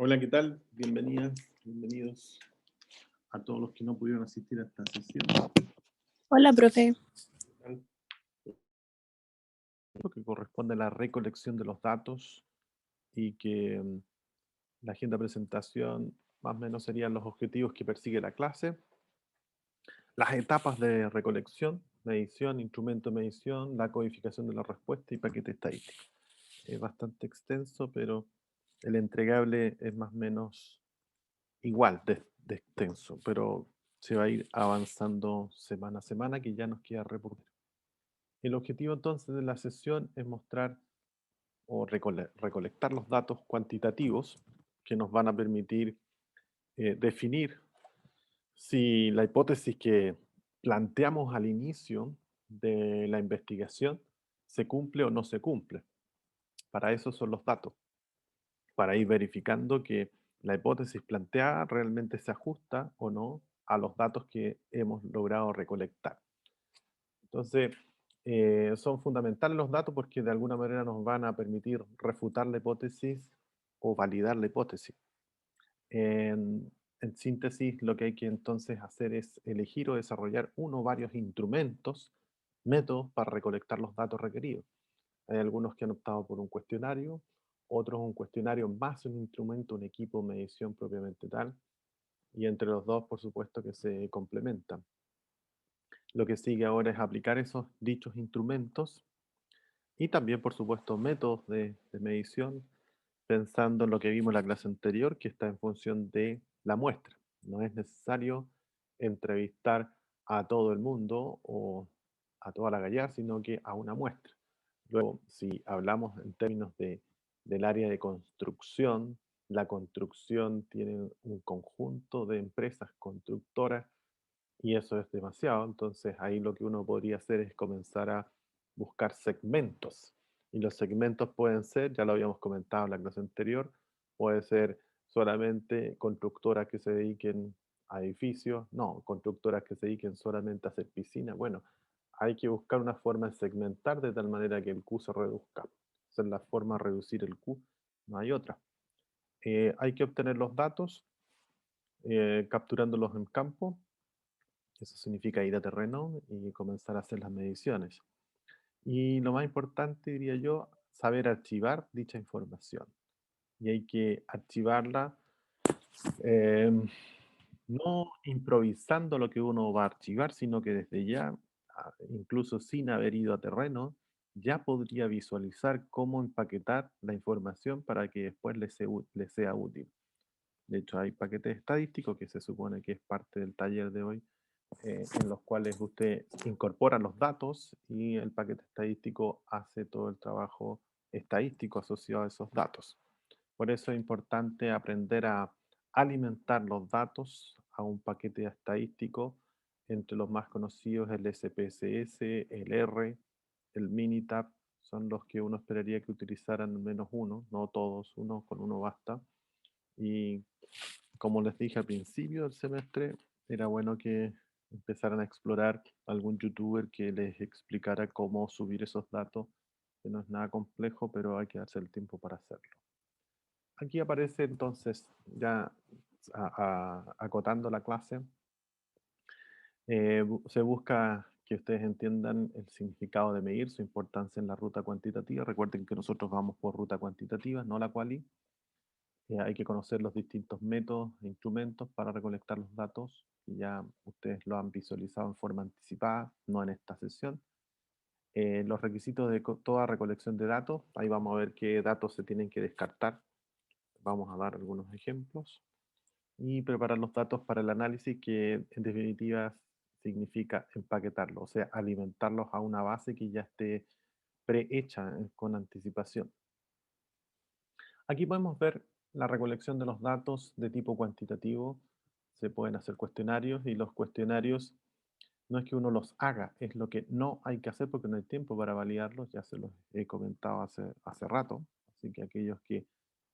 Hola, ¿qué tal? Bienvenidas, bienvenidos a todos los que no pudieron asistir a esta sesión. Hola, profe. Lo que corresponde a la recolección de los datos y que la agenda de presentación más o menos serían los objetivos que persigue la clase, las etapas de recolección, medición, instrumento de medición, la codificación de la respuesta y paquete estadístico. Es bastante extenso, pero el entregable es más o menos igual de extenso, pero se va a ir avanzando semana a semana, que ya nos queda re poco. El objetivo entonces de la sesión es mostrar o recolectar los datos cuantitativos que nos van a permitir definir si la hipótesis que planteamos al inicio de la investigación se cumple o no se cumple. Para eso son los datos, para ir verificando que la hipótesis planteada realmente se ajusta o no a los datos que hemos logrado recolectar. Entonces, son fundamentales los datos porque de alguna manera nos van a permitir refutar la hipótesis o validar la hipótesis. En, en síntesis, lo que hay que entonces hacer es elegir o desarrollar uno o varios instrumentos, métodos para recolectar los datos requeridos. Hay algunos que han optado por un cuestionario, otros un cuestionario más un instrumento, un equipo de medición propiamente tal, y entre los dos, por supuesto, que se complementan. Lo que sigue ahora es aplicar esos dichos instrumentos y también, por supuesto, métodos de medición, pensando en lo que vimos en la clase anterior, que está en función de la muestra. No es necesario entrevistar a todo el mundo o a toda la gallar, sino que a una muestra. Luego, si hablamos en términos del área de construcción, la construcción tiene un conjunto de empresas constructoras y eso es demasiado. Entonces ahí lo que uno podría hacer es comenzar a buscar segmentos. Y los segmentos pueden ser, ya lo habíamos comentado en la clase anterior, puede ser solamente constructoras que se dediquen a edificios, no, constructoras que se dediquen solamente a hacer piscinas. Bueno, hay que buscar una forma de segmentar de tal manera que el Q se reduzca. Esa es la forma de reducir el Q, no hay otra. Hay que obtener los datos capturándolos en campo. Eso significa ir a terreno y comenzar a hacer las mediciones. Y lo más importante, diría yo, saber archivar dicha información. Y hay que archivarla eh, no improvisando lo que uno va a archivar, sino que desde ya, incluso sin haber ido a terreno, ya podría visualizar cómo empaquetar la información para que después le sea útil. De hecho, hay paquetes estadísticos que se supone que es parte del taller de hoy, en los cuales usted incorpora los datos y el paquete estadístico hace todo el trabajo estadístico asociado a esos datos. Por eso es importante aprender a alimentar los datos a un paquete estadístico. Entre los más conocidos el SPSS, el R, el Minitab, son los que uno esperaría que utilizaran al menos uno, no todos, uno con uno basta. Y como les dije al principio del semestre, era bueno que empezaran a explorar algún youtuber que les explicara cómo subir esos datos, que no es nada complejo, pero hay que darse el tiempo para hacerlo. Aquí aparece entonces, ya acotando la clase, se busca que ustedes entiendan el significado de medir, su importancia en la ruta cuantitativa. Recuerden que nosotros vamos por ruta cuantitativa, no la quali. Hay que conocer los distintos métodos e instrumentos para recolectar los datos, que ya ustedes lo han visualizado en forma anticipada, no en esta sesión. Los requisitos de toda recolección de datos, ahí vamos a ver qué datos se tienen que descartar. Vamos a dar algunos ejemplos. Y preparar los datos para el análisis, que en definitiva significa empaquetarlos, o sea, alimentarlos a una base que ya esté prehecha con anticipación. Aquí podemos ver la recolección de los datos de tipo cuantitativo. Se pueden hacer cuestionarios y los cuestionarios no es que uno los haga, es lo que no hay que hacer porque no hay tiempo para validarlos, ya se los he comentado hace rato. Así que aquellos que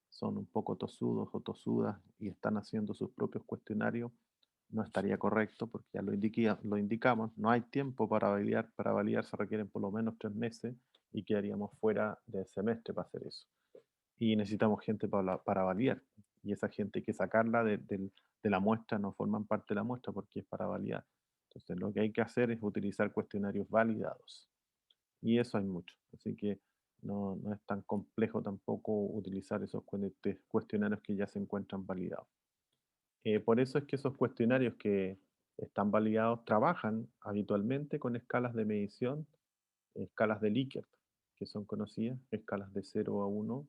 son un poco tosudos o tosudas y están haciendo sus propios cuestionarios, no estaría correcto porque ya lo indicamos, no hay tiempo para validar se requieren por lo menos 3 meses y quedaríamos fuera del semestre para hacer eso y necesitamos gente para validar. y esa gente hay que sacarla de la muestra, no forman parte de la muestra porque es para validar. Entonces, lo que hay que hacer es utilizar cuestionarios validados. Y eso hay mucho. Así que no es tan complejo tampoco utilizar esos cuestionarios que ya se encuentran validados. Por eso es que esos cuestionarios que están validados trabajan habitualmente con escalas de medición, escalas de Likert, que son conocidas, escalas de 0 a 1,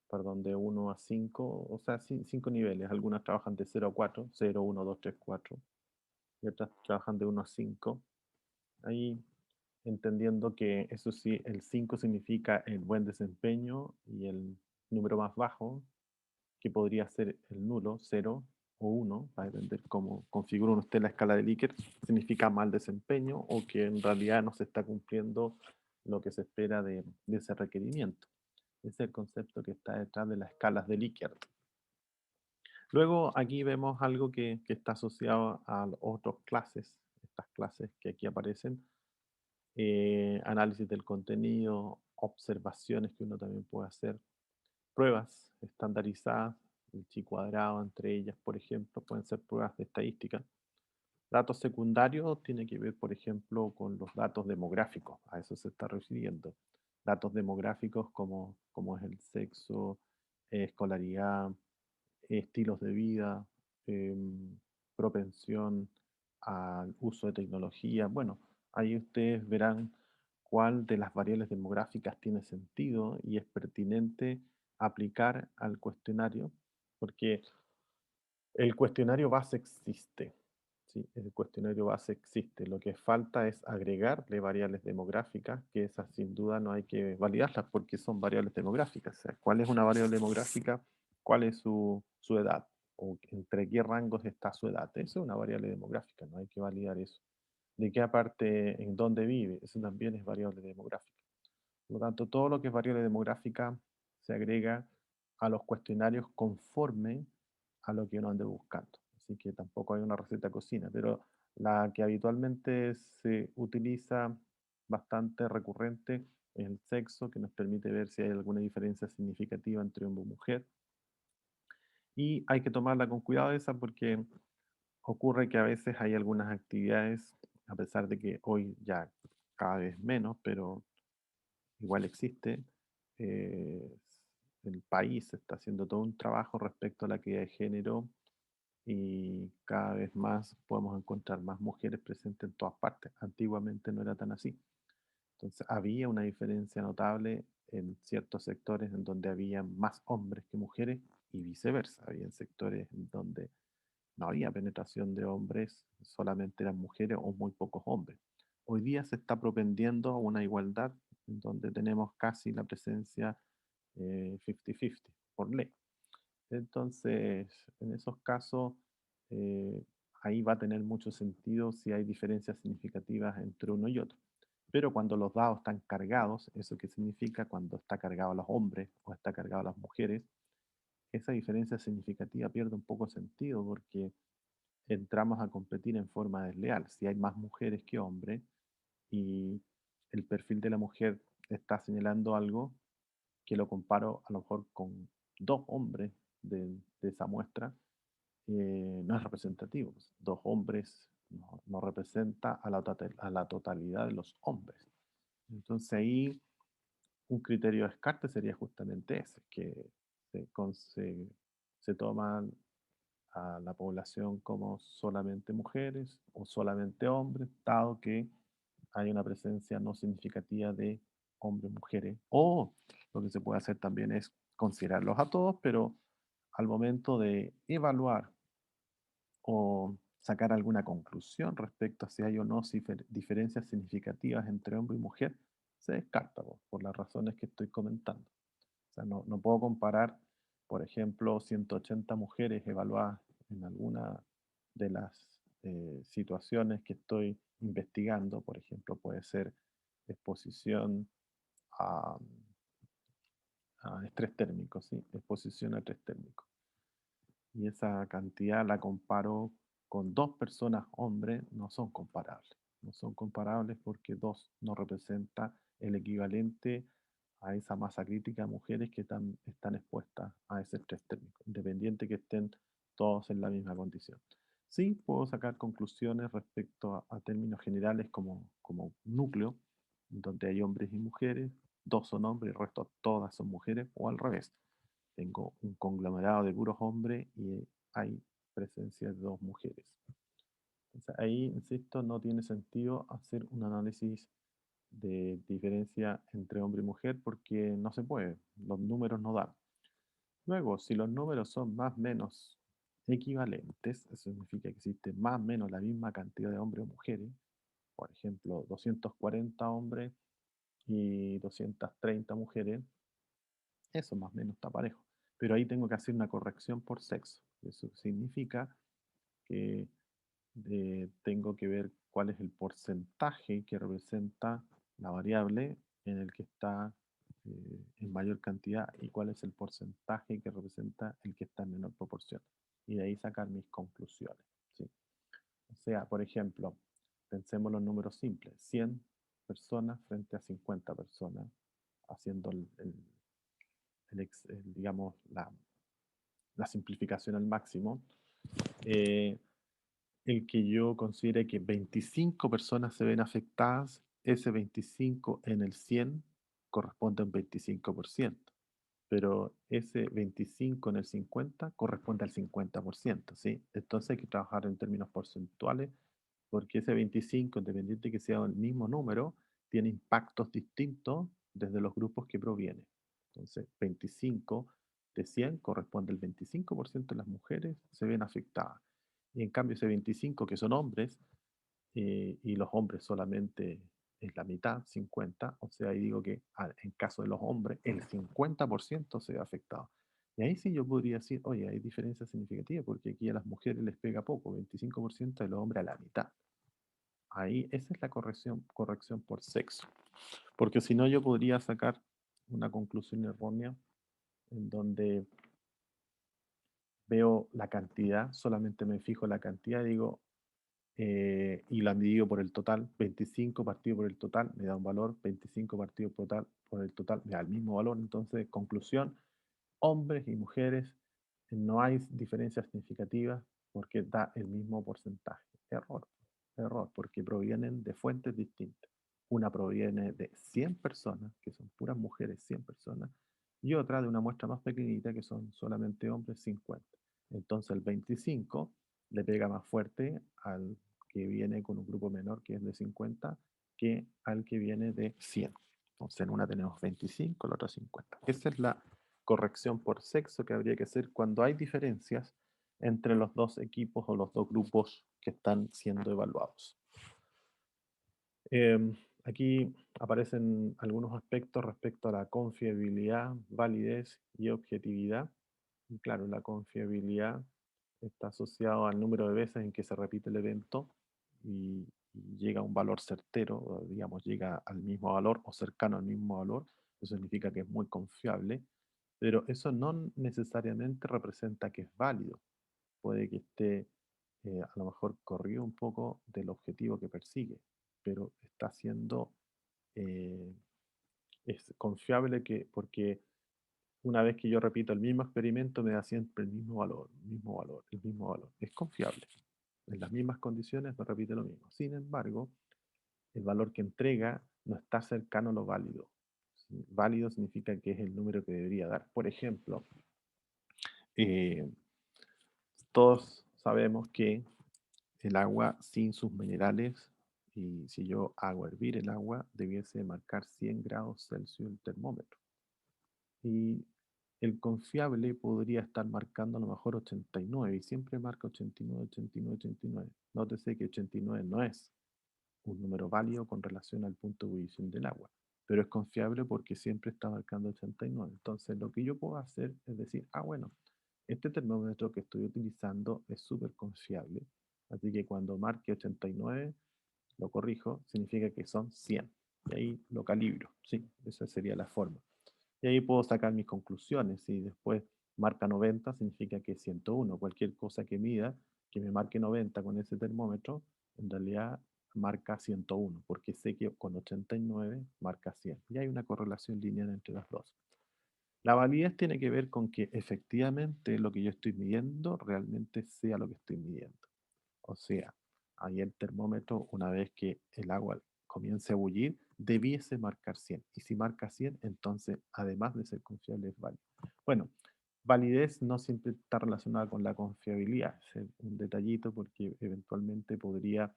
perdón, de 1 a 5, o sea, 5 niveles. Algunas trabajan de 0 a 4, 0, 1, 2, 3, 4, y otras trabajan de 1 a 5. Ahí entendiendo que eso sí, el 5 significa el buen desempeño y el número más bajo, que podría ser el nulo, 0 o 1, va a depender cómo configura usted la escala de Likert, significa mal desempeño o que en realidad no se está cumpliendo lo que se espera de ese requerimiento. Ese es el concepto que está detrás de las escalas de Likert. Luego aquí vemos algo que está asociado a otras clases, estas clases que aquí aparecen, análisis del contenido, observaciones que uno también puede hacer, pruebas estandarizadas, el chi cuadrado entre ellas, por ejemplo, pueden ser pruebas de estadística. Datos secundarios tiene que ver, por ejemplo, con los datos demográficos, a eso se está refiriendo. Datos demográficos como es el sexo, escolaridad, estilos de vida, propensión al uso de tecnología. Bueno, ahí ustedes verán cuál de las variables demográficas tiene sentido y es pertinente aplicar al cuestionario, porque el cuestionario base existe. ¿Sí? El cuestionario base existe. Lo que falta es agregarle variables demográficas, que esas sin duda no hay que validarlas porque son variables demográficas. O sea, ¿cuál es una variable demográfica? ¿Cuál es su edad? ¿O entre qué rangos está su edad? Eso es una variable demográfica, no hay que validar eso. ¿De qué aparte, en dónde vive? Eso también es variable demográfica. Por lo tanto, todo lo que es variable demográfica se agrega a los cuestionarios conforme a lo que uno ande buscando. Así que tampoco hay una receta de cocina, pero la que habitualmente se utiliza bastante recurrente es el sexo, que nos permite ver si hay alguna diferencia significativa entre hombre y mujer. Y hay que tomarla con cuidado esa porque ocurre que a veces hay algunas actividades, a pesar de que hoy ya cada vez menos, pero igual existe. eh, el país está haciendo todo un trabajo respecto a la equidad de género y cada vez más podemos encontrar más mujeres presentes en todas partes. Antiguamente no era tan así. Entonces había una diferencia notable en ciertos sectores en donde había más hombres que mujeres y viceversa. Había sectores en donde no había penetración de hombres, solamente eran mujeres o muy pocos hombres. Hoy día se está propendiendo a una igualdad en donde tenemos casi la presencia 50-50 por ley. Entonces, en esos casos, eh, ahí va a tener mucho sentido si hay diferencias significativas entre uno y otro. Pero cuando los dados están cargados, ¿eso qué significa? Cuando está cargado a los hombres o está cargado a las mujeres, esa diferencia significativa pierde un poco sentido porque entramos a competir en forma desleal. Si hay más mujeres que hombres y el perfil de la mujer está señalando algo que lo comparo a lo mejor con dos hombres de esa muestra, no es representativo. Pues, dos hombres no representa a la totalidad de los hombres. Entonces ahí un criterio de descarte sería justamente ese, que se toma a la población como solamente mujeres o solamente hombres, dado que hay una presencia no significativa de hombres, mujeres, o lo que se puede hacer también es considerarlos a todos, pero al momento de evaluar o sacar alguna conclusión respecto a si hay o no diferencias significativas entre hombre y mujer, se descarta por las razones que estoy comentando. O sea, no puedo comparar, por ejemplo, 180 mujeres evaluadas en alguna de las situaciones que estoy investigando. Por ejemplo, puede ser exposición a, a estrés térmico, ¿sí? Exposición a estrés térmico. Y esa cantidad la comparo con dos personas hombres, no son comparables. No son comparables porque dos no representa el equivalente a esa masa crítica mujeres que están expuestas a ese estrés térmico, independiente que estén todos en la misma condición. Sí, puedo sacar conclusiones respecto a términos generales como núcleo, donde hay hombres y mujeres, dos son hombres, el resto todas son mujeres, o al revés. Tengo un conglomerado de puros hombres y hay presencia de dos mujeres. Entonces, ahí, insisto, no tiene sentido hacer un análisis de diferencia entre hombre y mujer porque no se puede, los números no dan. Luego, si los números son más o menos equivalentes, eso significa que existe más o menos la misma cantidad de hombres o mujeres, por ejemplo, 240 hombres y 230 mujeres, eso más o menos está parejo. Pero ahí tengo que hacer una corrección por sexo. Eso significa que tengo que ver cuál es el porcentaje que representa la variable en el que está en mayor cantidad y cuál es el porcentaje que representa el que está en menor proporción. Y de ahí sacar mis conclusiones. ¿Sí? O sea, por ejemplo, pensemos los números simples. 100 personas frente a 50 personas, haciendo digamos, la simplificación al máximo. Eh, el que yo considere que 25 personas se ven afectadas, ese 25 en el 100 corresponde a un 25%, pero ese 25 en el 50 corresponde al 50%, ¿sí? Entonces hay que trabajar en términos porcentuales, porque ese 25, independiente que sea el mismo número, tiene impactos distintos desde los grupos que proviene. Entonces, 25 de 100 corresponde al 25% de las mujeres se ven afectadas. Y en cambio ese 25 que son hombres, y los hombres solamente es la mitad, 50, o sea, ahí digo que en caso de los hombres, el 50% se ve afectado. Y ahí sí yo podría decir, oye, hay diferencias significativas, porque aquí a las mujeres les pega poco, 25% de los hombres a la mitad. Ahí, esa es la corrección por sexo. Porque si no, yo podría sacar una conclusión errónea en donde veo la cantidad, solamente me fijo la cantidad y digo, y la divido por el total, 25 partido por el total me da un valor, 25 partidos por el total me da el mismo valor. Entonces, conclusión, hombres y mujeres no hay diferencias significativas porque da el mismo porcentaje. Error, error, porque provienen de fuentes distintas. Una proviene de 100 personas, que son puras mujeres, 100 personas, y otra de una muestra más pequeñita, que son solamente hombres, 50. Entonces el 25 le pega más fuerte al que viene con un grupo menor, que es de 50, que al que viene de 100. Entonces en una tenemos 25, en la otra 50. Esa es la corrección por sexo que habría que hacer cuando hay diferencias entre los dos equipos o los dos grupos que están siendo evaluados. Aquí aparecen algunos aspectos respecto a la confiabilidad, validez y objetividad. Y claro, la confiabilidad está asociado al número de veces en que se repite el evento y llega a un valor certero, o digamos, llega al mismo valor o cercano al mismo valor. Eso significa que es muy confiable, pero eso no necesariamente representa que es válido. Puede que esté a lo mejor corrido un poco del objetivo que persigue, pero está siendo, eh, es confiable porque una vez que yo repito el mismo experimento me da siempre el mismo valor, el mismo valor, el mismo valor. Es confiable. En las mismas condiciones me repite lo mismo. Sin embargo, el valor que entrega no está cercano a lo válido. ¿Sí? Válido significa que es el número que debería dar. Por ejemplo, eh, todos sabemos que el agua sin sus minerales, y si yo hago hervir el agua, debiese marcar 100 grados Celsius el termómetro. Y el confiable podría estar marcando a lo mejor 89 y siempre marca 89, 89, 89. Nótese que 89 no es un número válido con relación al punto de ebullición del agua, pero es confiable porque siempre está marcando 89. Entonces, lo que yo puedo hacer es decir, bueno, este termómetro que estoy utilizando es súper confiable, así que cuando marque 89, lo corrijo, significa que son 100. Y ahí lo calibro, ¿sí? Esa sería la forma. Y ahí puedo sacar mis conclusiones. Si después marca 90, significa que es 101. Cualquier cosa que mida, que me marque 90 con ese termómetro, en realidad marca 101, porque sé que con 89 marca 100. Y hay una correlación lineal entre las dos. La validez tiene que ver con que efectivamente lo que yo estoy midiendo realmente sea lo que estoy midiendo. O sea, ahí el termómetro, una vez que el agua comience a bullir, debiese marcar 100. Y si marca 100, entonces, además de ser confiable, es válido. Bueno, validez no siempre está relacionada con la confiabilidad. Es un detallito porque eventualmente podría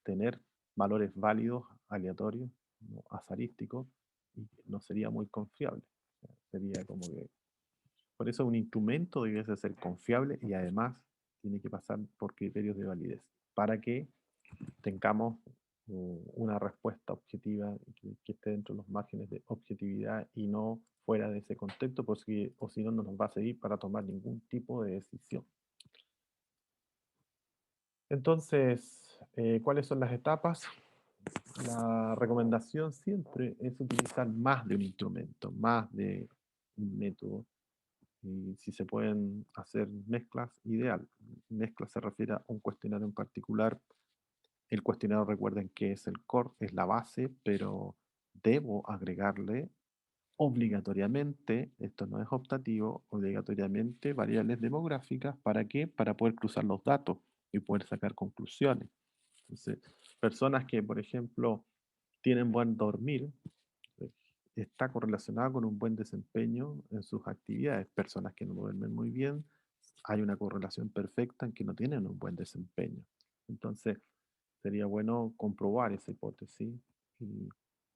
tener valores válidos, aleatorios, ¿no? Azarísticos, y no sería muy confiable. O sea, sería como que por eso un instrumento debe ser confiable y además tiene que pasar por criterios de validez para que tengamos una respuesta objetiva que esté dentro de los márgenes de objetividad y no fuera de ese contexto, porque, o si no, no nos va a servir para tomar ningún tipo de decisión. Entonces, ¿cuáles son las etapas? La recomendación siempre es utilizar más de un instrumento, más de un método. Y si se pueden hacer mezclas, ideal. Mezcla se refiere a un cuestionario en particular. El cuestionario, recuerden que es el core, es la base, pero debo agregarle obligatoriamente, esto no es optativo, obligatoriamente variables demográficas. ¿Para qué? Para poder cruzar los datos y poder sacar conclusiones. Entonces, personas que, por ejemplo, tienen buen dormir, eh, está correlacionado con un buen desempeño en sus actividades. Personas que no duermen muy bien, hay una correlación perfecta en que no tienen un buen desempeño. Entonces, sería bueno comprobar esa hipótesis y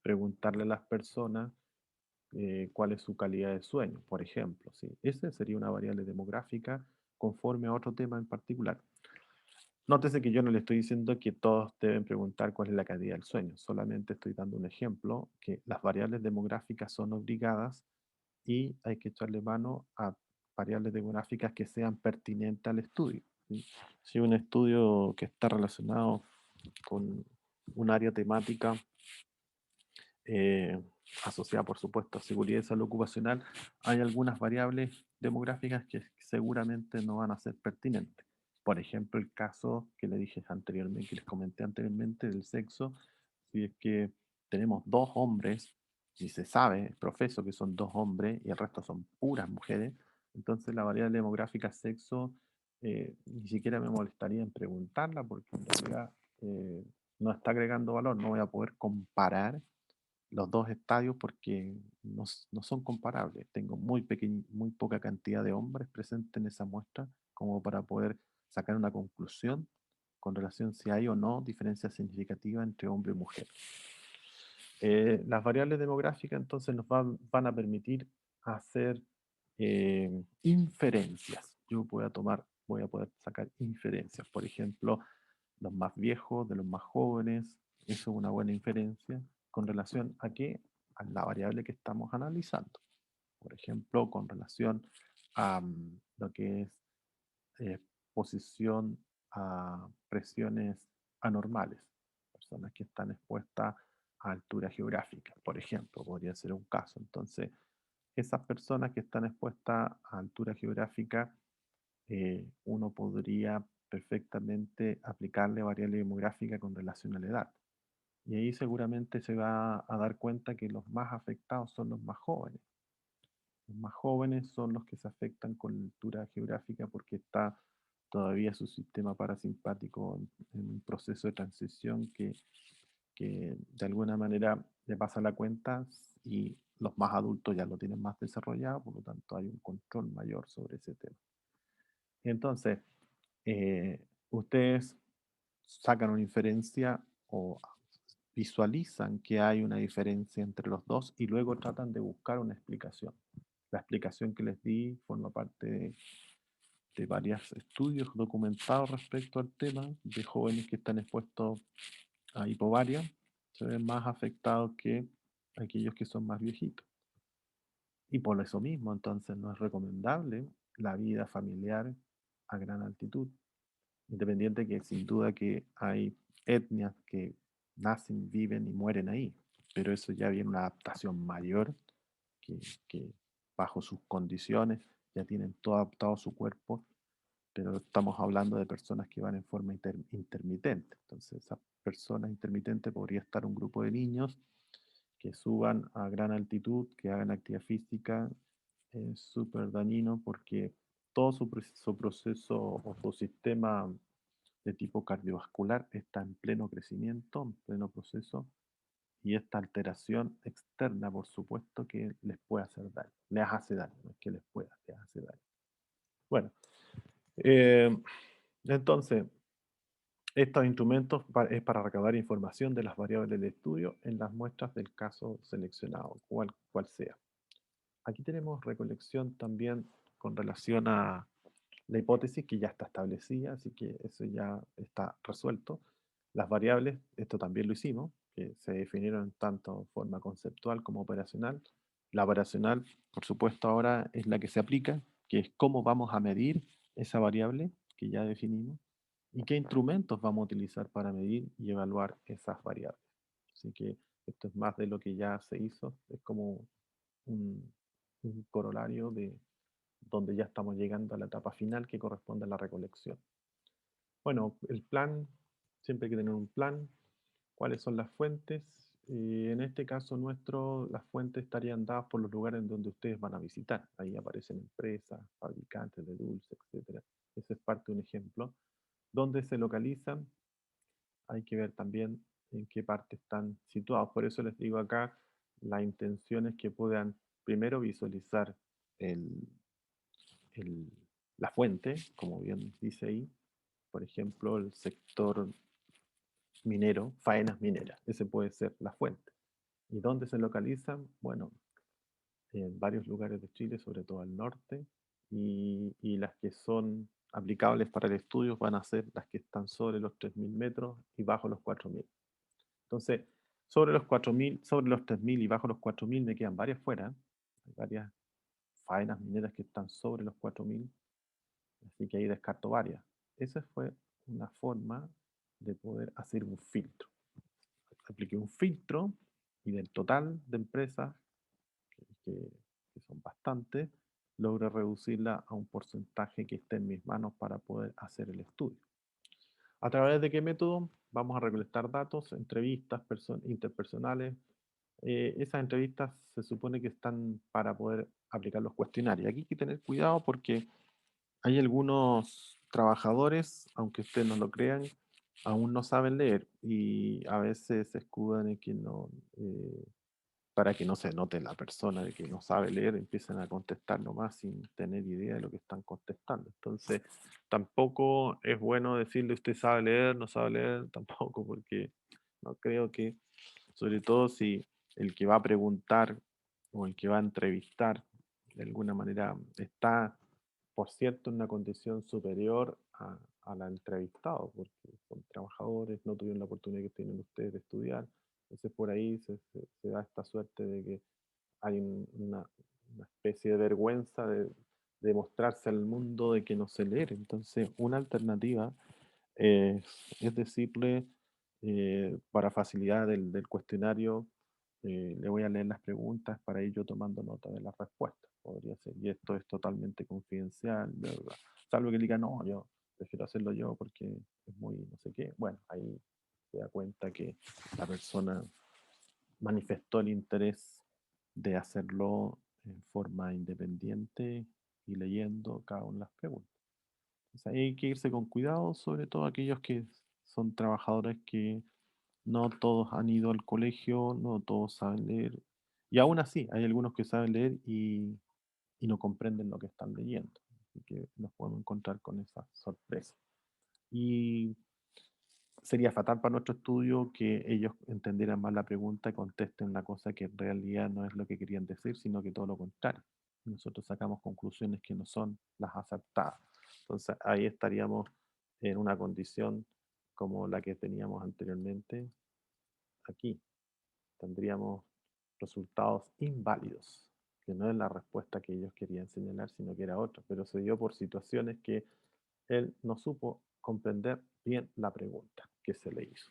preguntarle a las personas cuál es su calidad de sueño, por ejemplo. ¿Sí? Esa sería una variable demográfica conforme a otro tema en particular. Nótese que yo no le estoy diciendo que todos deben preguntar cuál es la calidad del sueño, solamente estoy dando un ejemplo, que las variables demográficas son obligadas y hay que echarle mano a variables demográficas que sean pertinentes al estudio. ¿Sí? Si un estudio que está relacionado con un área temática eh, asociada, por supuesto, a seguridad y salud ocupacional, hay algunas variables demográficas que seguramente no van a ser pertinentes. Por ejemplo, el caso que le dije anteriormente, que les comenté anteriormente del sexo, si es que tenemos dos hombres y se sabe, profeso que son dos hombres y el resto son puras mujeres, entonces la variable demográfica sexo ni siquiera me molestaría en preguntarla porque en realidad no está agregando valor, no voy a poder comparar los dos estadios porque no son comparables. Tengo muy poca cantidad de hombres presentes en esa muestra como para poder sacar una conclusión con relación si hay o no diferencia significativa entre hombre y mujer. Las variables demográficas entonces van a permitir hacer inferencias. Voy a poder sacar inferencias. Por ejemplo, los más viejos de los más jóvenes, eso es una buena inferencia con relación a qué, a la variable que estamos analizando. Por ejemplo, con relación a lo que es exposición a presiones anormales, personas que están expuestas a altura geográfica, por ejemplo, podría ser un caso. Entonces, esas personas que están expuestas a altura geográfica, uno podría perfectamente aplicarle variable demográfica con relación a la edad. Y ahí seguramente se va a dar cuenta que los más afectados son los más jóvenes. Los más jóvenes son los que se afectan con la altura geográfica porque está todavía su sistema parasimpático en un proceso de transición que de alguna manera le pasa la cuenta y los más adultos ya lo tienen más desarrollado, por lo tanto hay un control mayor sobre ese tema. Entonces, ustedes sacan una inferencia o visualizan que hay una diferencia entre los dos y luego tratan de buscar una explicación. La explicación que les di forma parte de varios estudios documentados respecto al tema de jóvenes que están expuestos a hipovaria, se ven más afectados que aquellos que son más viejitos. Y por eso mismo, entonces, no es recomendable la vida familiar a gran altitud. Independiente que sin duda que hay etnias que nacen, viven y mueren ahí, pero eso ya viene una adaptación mayor que bajo sus condiciones ya tienen todo adaptado su cuerpo pero estamos hablando de personas que van en forma intermitente. Entonces, esa persona intermitente podría estar un grupo de niños que suban a gran altitud, que hagan actividad física, es súper dañino porque todo su proceso o su sistema de tipo cardiovascular está en pleno crecimiento, en pleno proceso, y esta alteración externa, por supuesto, que les puede hacer daño, les hace daño, no es que les pueda, les hace daño. Bueno, eh, entonces, estos instrumentos es para recabar información de las variables del estudio en las muestras del caso seleccionado, cual sea. Aquí tenemos recolección también con relación a la hipótesis que ya está establecida, así que eso ya está resuelto. Las variables, esto también lo hicimos, que se definieron tanto en forma conceptual como operacional. La operacional, por supuesto, ahora es la que se aplica, que es cómo vamos a medir esa variable que ya definimos y qué instrumentos vamos a utilizar para medir y evaluar esas variables. Así que esto es más de lo que ya se hizo, es como un, un corolario de donde ya estamos llegando a la etapa final que corresponde a la recolección. Bueno, el plan, siempre hay que tener un plan. ¿Cuáles son las fuentes? En este caso nuestro, las fuentes estarían dadas por los lugares en donde ustedes van a visitar. Ahí aparecen empresas, fabricantes de dulces, etcétera. Ese es parte de un ejemplo. ¿Dónde se localizan? Hay que ver también en qué parte están situados. Por eso les digo acá, la intención es que puedan primero visualizar el, el- la fuente, como bien dice ahí, por ejemplo, el sector minero, faenas mineras, ese puede ser la fuente. ¿Y dónde se localizan? Bueno, en varios lugares de Chile, sobre todo al norte, y las que son aplicables para el estudio van a ser las que están sobre los 3.000 metros y bajo los 4.000. Entonces, sobre los 4.000, sobre los 3.000 y bajo los 4.000 me quedan varias fuera, hay varias faenas mineras que están sobre los 4.000. Así que ahí descarto varias. Esa fue una forma de poder hacer un filtro. Apliqué un filtro y del total de empresas, que son bastantes, logré reducirla a un porcentaje que esté en mis manos para poder hacer el estudio. ¿A través de qué método? Vamos a recolectar datos, entrevistas interpersonales. Esas entrevistas se supone que están para poder aplicar los cuestionarios. Aquí hay que tener cuidado porque hay algunos trabajadores, aunque ustedes no lo crean, aún no saben leer y a veces se escudan en que no, para que no se note la persona de que no sabe leer, empiezan a contestar nomás sin tener idea de lo que están contestando. Entonces, tampoco es bueno decirle usted sabe leer, no sabe leer, tampoco, porque no creo que, sobre todo si el que va a preguntar o el que va a entrevistar, de alguna manera está, por cierto, en una condición superior a la entrevistado, porque son trabajadores, no tuvieron la oportunidad que tienen ustedes de estudiar. Entonces por ahí se da esta suerte de que hay una especie de vergüenza de mostrarse al mundo de que no sé leer. Entonces una alternativa es decirle, para facilidad del cuestionario, le voy a leer las preguntas para ir yo tomando nota de las respuestas. Podría ser, y esto es totalmente confidencial, ¿verdad? Salvo que diga, no, yo prefiero hacerlo yo porque es muy no sé qué. Bueno, ahí se da cuenta que la persona manifestó el interés de hacerlo en forma independiente y leyendo cada una de las preguntas. Entonces, ahí hay que irse con cuidado, sobre todo aquellos que son trabajadores que no todos han ido al colegio, no todos saben leer. Y aún así, hay algunos que saben leer y no comprenden lo que están leyendo. Así que nos podemos encontrar con esa sorpresa. Y sería fatal para nuestro estudio que ellos entendieran mal la pregunta y contesten una cosa que en realidad no es lo que querían decir, sino que todo lo contrario. Nosotros sacamos conclusiones que no son las aceptadas. Entonces ahí estaríamos en una condición como la que teníamos anteriormente aquí. Tendríamos resultados inválidos, que no es la respuesta que ellos querían señalar, sino que era otra, pero se dio por situaciones que él no supo comprender bien la pregunta que se le hizo.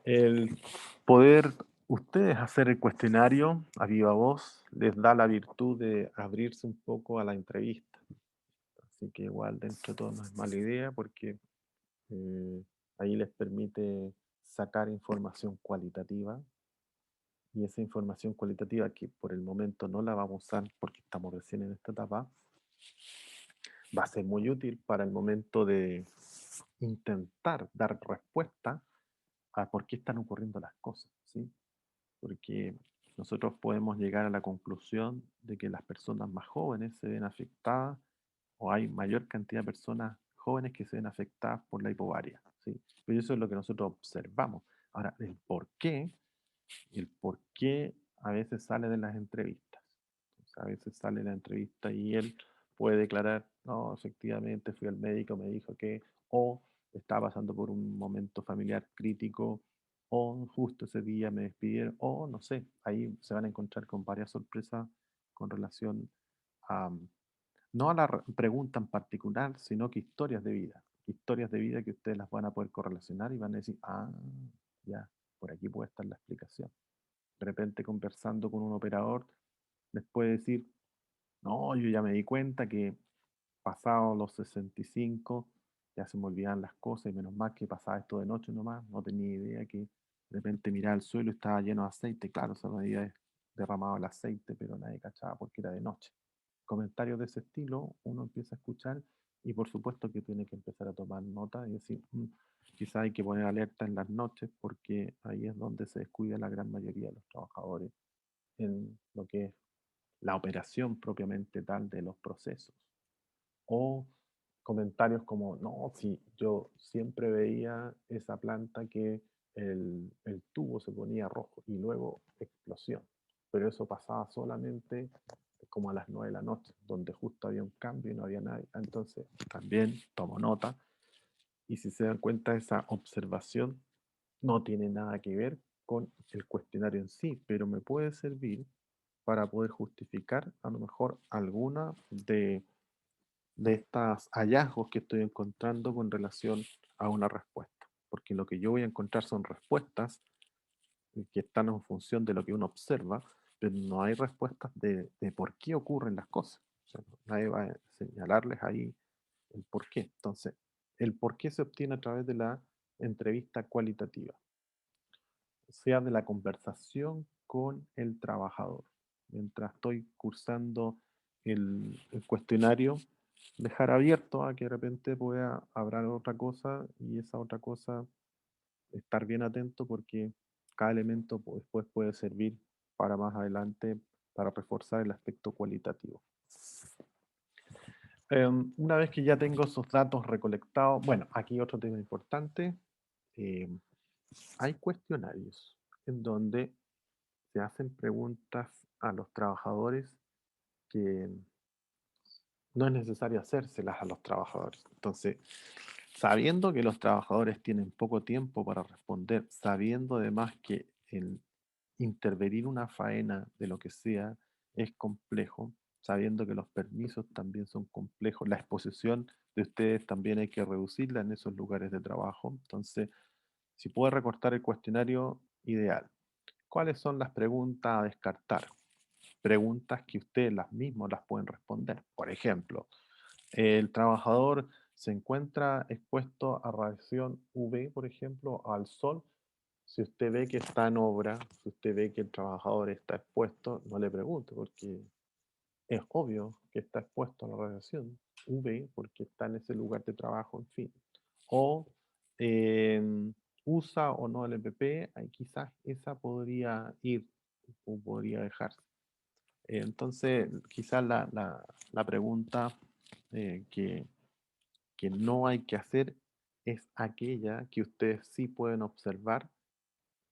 El poder Ustedes hacer el cuestionario a viva voz les da la virtud de abrirse un poco a la entrevista. Así que igual dentro de todo no es mala idea porque eh, ahí les permite sacar información cualitativa y esa información cualitativa que por el momento no la vamos a usar porque estamos recién en esta etapa, va a ser muy útil para el momento de intentar dar respuesta a por qué están ocurriendo las cosas, ¿sí? Porque nosotros podemos llegar a la conclusión de que las personas más jóvenes se ven afectadas o hay mayor cantidad de personas jóvenes que se ven afectadas por la hipovaria, ¿sí? Pero eso es lo que nosotros observamos. Ahora, el por qué a veces sale de las entrevistas. Entonces, a veces sale la entrevista y él puede declarar, no, efectivamente fui al médico, me dijo que, o estaba pasando por un momento familiar crítico, o justo ese día me despidieron, o no sé, ahí se van a encontrar con varias sorpresas con relación a, no a la pregunta en particular, sino que historias de vida que ustedes las van a poder correlacionar y van a decir, ah, ya, por aquí puede estar la explicación. De repente conversando con un operador, les puede decir, no, yo ya me di cuenta que pasado los 65 ya se me olvidan las cosas y menos mal que pasaba esto de noche nomás, no tenía idea que de repente miraba el suelo y estaba lleno de aceite, claro, se me había derramado el aceite, pero nadie cachaba porque era de noche. Comentarios de ese estilo uno empieza a escuchar y por supuesto que tiene que empezar a tomar nota y decir, quizá hay que poner alerta en las noches porque ahí es donde se descuida la gran mayoría de los trabajadores en lo que es la operación propiamente tal de los procesos. O comentarios como, no, si yo siempre veía esa planta que el tubo se ponía rojo y luego explosión, pero eso pasaba solamente como a las 9 de la noche, donde justo había un cambio y no había nadie. Entonces, también tomo nota y si se dan cuenta, esa observación no tiene nada que ver con el cuestionario en sí, pero me puede servir para poder justificar a lo mejor alguna de estos hallazgos que estoy encontrando con relación a una respuesta. Porque lo que yo voy a encontrar son respuestas que están en función de lo que uno observa, pero no hay respuestas de por qué ocurren las cosas. O sea, nadie va a señalarles ahí el por qué. Entonces, el por qué se obtiene a través de la entrevista cualitativa, sea de la conversación con el trabajador. Mientras estoy cursando el cuestionario, dejar abierto a que de repente pueda hablar otra cosa y esa otra cosa estar bien atento porque cada elemento después puede servir para más adelante para reforzar el aspecto cualitativo. Una vez que ya tengo esos datos recolectados, bueno, aquí otro tema importante, eh, hay cuestionarios en donde se hacen preguntas a los trabajadores que no es necesario hacérselas a los trabajadores. Entonces, sabiendo que los trabajadores tienen poco tiempo para responder, sabiendo además que el intervenir una faena de lo que sea es complejo, sabiendo que los permisos también son complejos, la exposición de ustedes también hay que reducirla en esos lugares de trabajo. Entonces, si puede recortar el cuestionario, ideal. ¿Cuáles son las preguntas a descartar? Preguntas que ustedes las mismas las pueden responder. Por ejemplo, el trabajador se encuentra expuesto a radiación UV, por ejemplo, al sol. Si usted ve que está en obra, si usted ve que el trabajador está expuesto, no le pregunte, porque es obvio que está expuesto a la radiación UV, porque está en ese lugar de trabajo, en fin. O eh, usa o no el EPP, ahí quizás esa podría ir o podría dejarse. Entonces, quizás la pregunta que no hay que hacer es aquella que ustedes sí pueden observar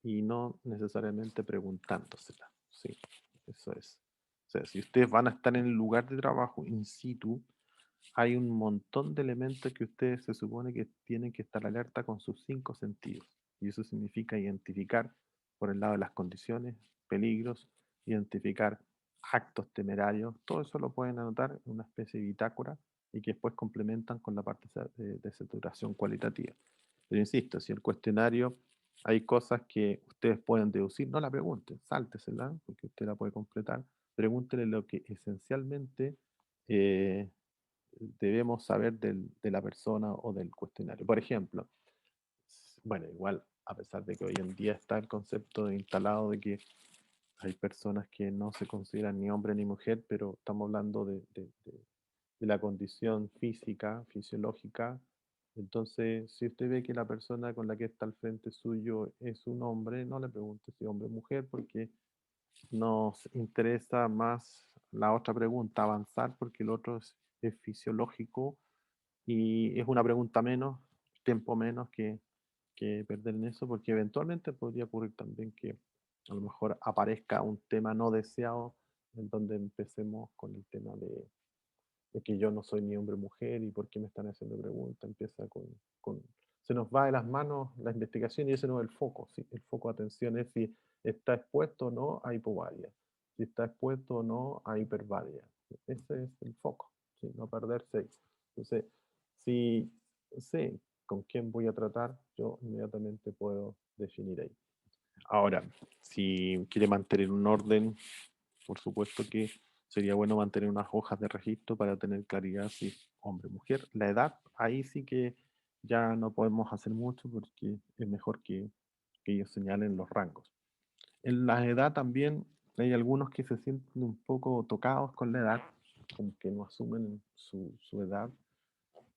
y no necesariamente preguntándosela. Sí, eso es. O sea, si ustedes van a estar en el lugar de trabajo in situ, hay un montón de elementos que ustedes se supone que tienen que estar alerta con sus cinco sentidos. Y eso significa identificar, por el lado de las condiciones, peligros, identificar actos temerarios. Todo eso lo pueden anotar en una especie de bitácora y que después complementan con la parte de saturación cualitativa. Pero insisto, si el cuestionario Hay cosas que ustedes pueden deducir, no la pregunten, sáltesela, porque usted la puede completar. Pregúntele lo que esencialmente eh, debemos saber de la persona o del cuestionario. Por ejemplo, bueno, igual, a pesar de que hoy en día está el concepto instalado de que hay personas que no se consideran ni hombre ni mujer, pero estamos hablando de la condición física, fisiológica. Entonces, si usted ve que la persona con la que está al frente suyo es un hombre, no le pregunte si hombre o mujer, porque nos interesa más la otra pregunta, avanzar, porque el otro es fisiológico y es una pregunta menos, tiempo menos que perder en eso, porque eventualmente podría ocurrir también que a lo mejor aparezca un tema no deseado en donde empecemos con el tema de que yo no soy ni hombre ni mujer y por qué me están haciendo preguntas, empieza se nos va de las manos la investigación y ese no es el foco, ¿sí? El foco de atención es si está expuesto o no a hipovaria, si está expuesto o no a hipervaria. Ese es el foco, ¿sí? No perderse ahí. Entonces, si sé con quién voy a tratar, yo inmediatamente puedo definir ahí. Ahora, si quiere mantener un orden, por supuesto que sería bueno mantener unas hojas de registro para tener claridad si es hombre o mujer. La edad, ahí sí que ya no podemos hacer mucho porque es mejor que ellos señalen los rangos. En la edad también hay algunos que se sienten un poco tocados con la edad, como que no asumen su edad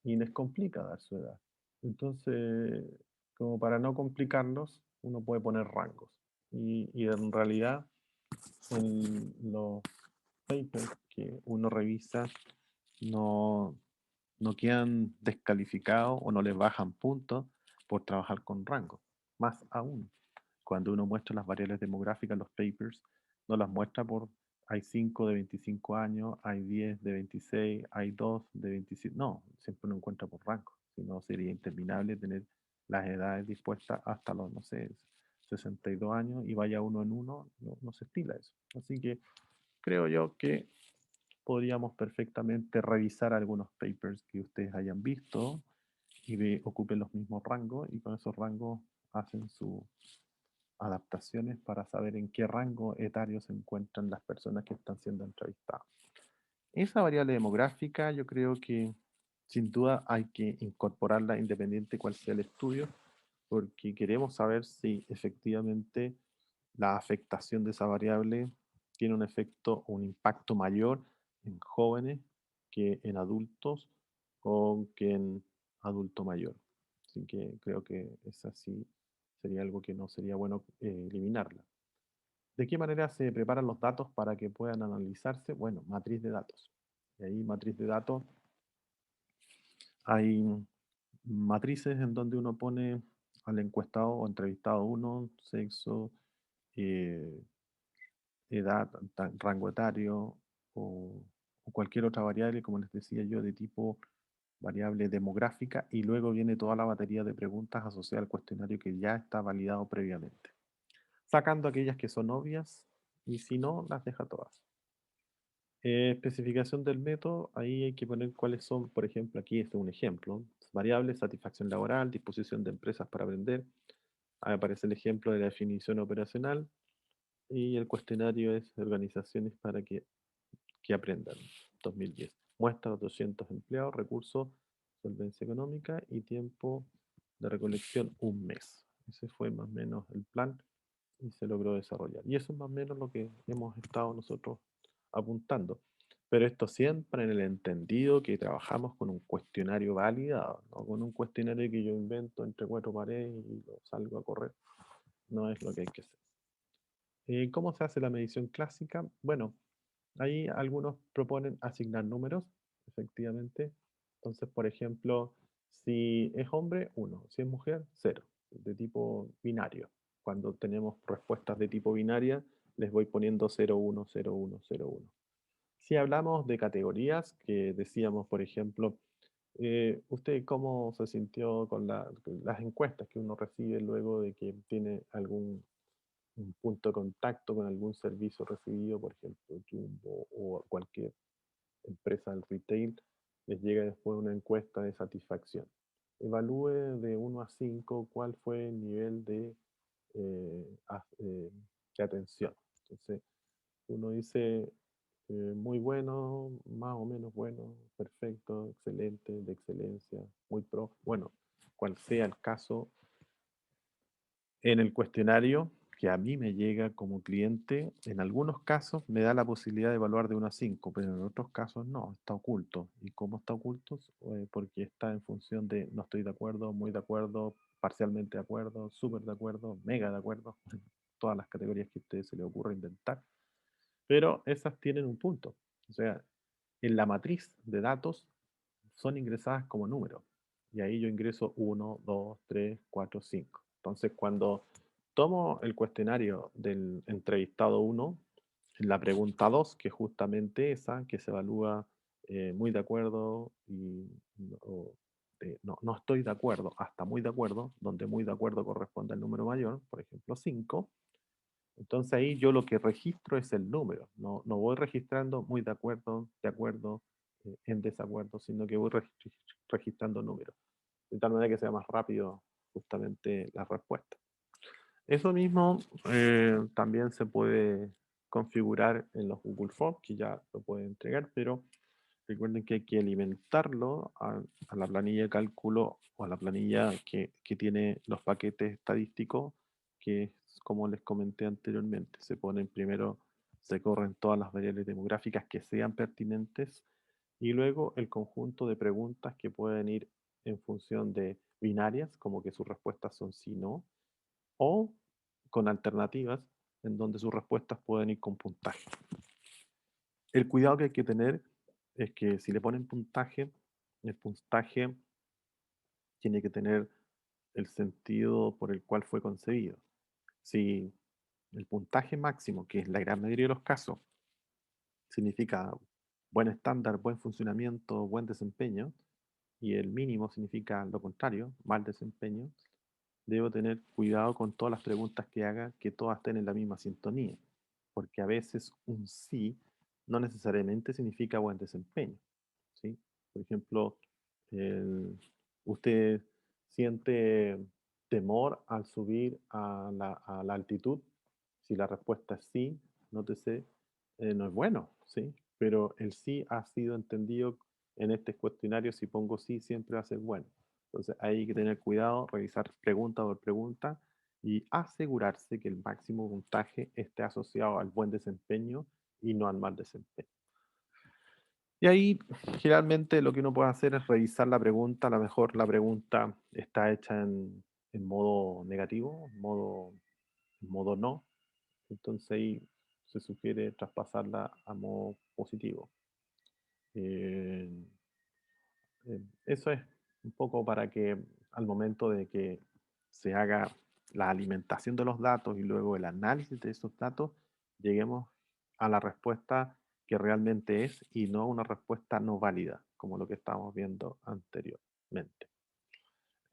y les complica dar su edad. Entonces, como para no complicarlos, uno puede poner rangos. Y en realidad, en los papers que uno revisa no, no quedan descalificados o no les bajan puntos por trabajar con rangos. Más aún, cuando uno muestra las variables demográficas en los papers, no las muestra por hay 5 de 25 años, hay 10 de 26, hay 2 de 27. No, siempre uno encuentra por rango. Si no, sería interminable tener las edades dispuestas hasta los, no sé, 62 años y vaya uno en uno, no, no se estila eso. Así que creo yo que podríamos perfectamente revisar algunos papers que ustedes hayan visto y ocupen los mismos rangos y con esos rangos hacen sus adaptaciones para saber en qué rango etario se encuentran las personas que están siendo entrevistadas. Esa variable demográfica yo creo que sin duda hay que incorporarla independiente cuál sea el estudio, porque queremos saber si efectivamente la afectación de esa variable tiene un efecto o un impacto mayor en jóvenes que en adultos o que en adulto mayor. Así que creo que esa sí sería algo que no sería bueno eliminarla. ¿De qué manera se preparan los datos para que puedan analizarse? Bueno, matriz de datos. Y ahí matriz de datos hay matrices en donde uno pone al encuestado o entrevistado uno, sexo, eh, edad, rango etario o cualquier otra variable, como les decía yo, de tipo variable demográfica y luego viene toda la batería de preguntas asociadas al cuestionario que ya está validado previamente, sacando aquellas que son obvias y si no, las deja todas. Especificación del método, ahí hay que poner cuáles son, por ejemplo, aquí este es un ejemplo, variables, satisfacción laboral, disposición de empresas para aprender. Ahí aparece el ejemplo de la definición operacional y el cuestionario es organizaciones para que aprendan. 2010. Muestra los 200 empleados, recursos, solvencia económica y tiempo de recolección un mes. Ese fue más o menos el plan y se logró desarrollar. Y eso es más o menos lo que hemos estado nosotros apuntando. Pero esto siempre en el entendido que trabajamos con un cuestionario validado, no con un cuestionario que yo invento entre cuatro paredes y lo salgo a correr. No es lo que hay que hacer. ¿Cómo se hace la medición clásica? Bueno, ahí algunos proponen asignar números, efectivamente. Entonces, por ejemplo, si es hombre, 1, si es mujer, 0, de tipo binario. Cuando tenemos respuestas de tipo binaria, les voy poniendo 0, 1, 0, 1, 0, 1. Si hablamos de categorías, que decíamos, por ejemplo, ¿usted cómo se sintió con las encuestas que uno recibe luego de que tiene algún un punto de contacto con algún servicio recibido, por ejemplo, Jumbo o cualquier empresa del retail, les llega después una encuesta de satisfacción? Evalúe de 1 a 5 cuál fue el nivel de de atención. Entonces, uno dice muy bueno, más o menos bueno, perfecto, excelente, de excelencia, muy pro. Bueno, cual sea el caso, en el cuestionario que a mí me llega como cliente, en algunos casos me da la posibilidad de evaluar de 1 a 5, pero en otros casos no, está oculto. ¿Y cómo está oculto? Porque está en función de no estoy de acuerdo, muy de acuerdo, parcialmente de acuerdo, súper de acuerdo, mega de acuerdo, todas las categorías que a usted se le ocurra inventar. Pero esas tienen un punto. O sea, en la matriz de datos son ingresadas como números. Y ahí yo ingreso 1, 2, 3, 4, 5. Entonces, cuando tomo el cuestionario del entrevistado 1, en la pregunta 2, que es justamente esa, que se evalúa muy de acuerdo y o, no, no estoy de acuerdo, hasta muy de acuerdo, donde muy de acuerdo corresponde al número mayor, por ejemplo 5. Entonces ahí yo lo que registro es el número, no, no voy registrando muy de acuerdo, en desacuerdo, sino que voy registrando números, de tal manera que sea más rápido justamente la respuesta. Eso mismo también se puede configurar en los Google Forms, que ya lo puede entregar, pero recuerden que hay que alimentarlo a la planilla de cálculo o a la planilla que tiene los paquetes estadísticos, que es como les comenté anteriormente. Se ponen primero, se corren todas las variables demográficas que sean pertinentes y luego el conjunto de preguntas que pueden ir en función de binarias, como que sus respuestas son sí, no, o con alternativas en donde sus respuestas pueden ir con puntaje. El cuidado que hay que tener es que si le ponen puntaje, el puntaje tiene que tener el sentido por el cual fue concebido. Si el puntaje máximo, que es la gran mayoría de los casos, significa buen estándar, buen funcionamiento, buen desempeño, y el mínimo significa lo contrario, mal desempeño, debo tener cuidado con todas las preguntas que haga, que todas estén en la misma sintonía, porque a veces un sí no necesariamente significa buen desempeño, ¿sí? Por ejemplo, el- usted siente temor al subir a la altitud. Si la respuesta es sí, nótese, no es bueno, ¿sí? Pero el sí ha sido entendido en este cuestionario, si pongo sí, siempre va a ser bueno. Entonces hay que tener cuidado, revisar pregunta por pregunta y asegurarse que el máximo puntaje esté asociado al buen desempeño y no al mal desempeño. Y ahí generalmente lo que uno puede hacer es revisar la pregunta. A lo mejor la pregunta está hecha en modo negativo, en modo no. Entonces ahí se sugiere traspasarla a modo positivo. Eh, Eso es un poco para que al momento de que se haga la alimentación de los datos y luego el análisis de esos datos, lleguemos a la respuesta que realmente es y no una respuesta no válida, como lo que estábamos viendo anteriormente.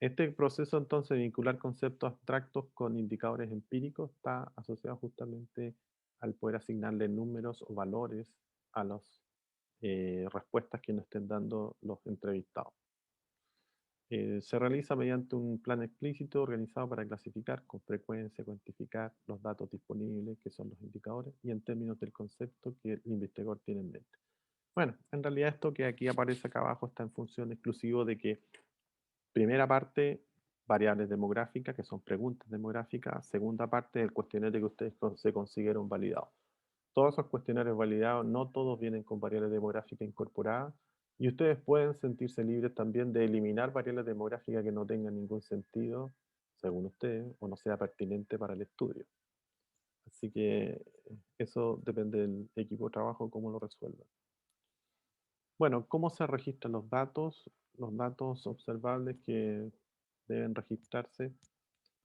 Este proceso entonces de vincular conceptos abstractos con indicadores empíricos está asociado justamente al poder asignarle números o valores a las respuestas que nos estén dando los entrevistados. Se realiza mediante un plan explícito organizado para clasificar con frecuencia, cuantificar los datos disponibles, que son los indicadores, y en términos del concepto que el investigador tiene en mente. Bueno, en realidad esto que aquí aparece acá abajo está en función exclusivo de que primera parte, variables demográficas, que son preguntas demográficas, segunda parte, el cuestionario que ustedes se consiguieron validado. Todos esos cuestionarios validados, no todos vienen con variables demográficas incorporadas, y ustedes pueden sentirse libres también de eliminar variables demográficas que no tengan ningún sentido, según ustedes, o no sea pertinente para el estudio. Así que eso depende del equipo de trabajo, cómo lo resuelvan. Bueno, ¿cómo se registran los datos? Los datos observables que deben registrarse,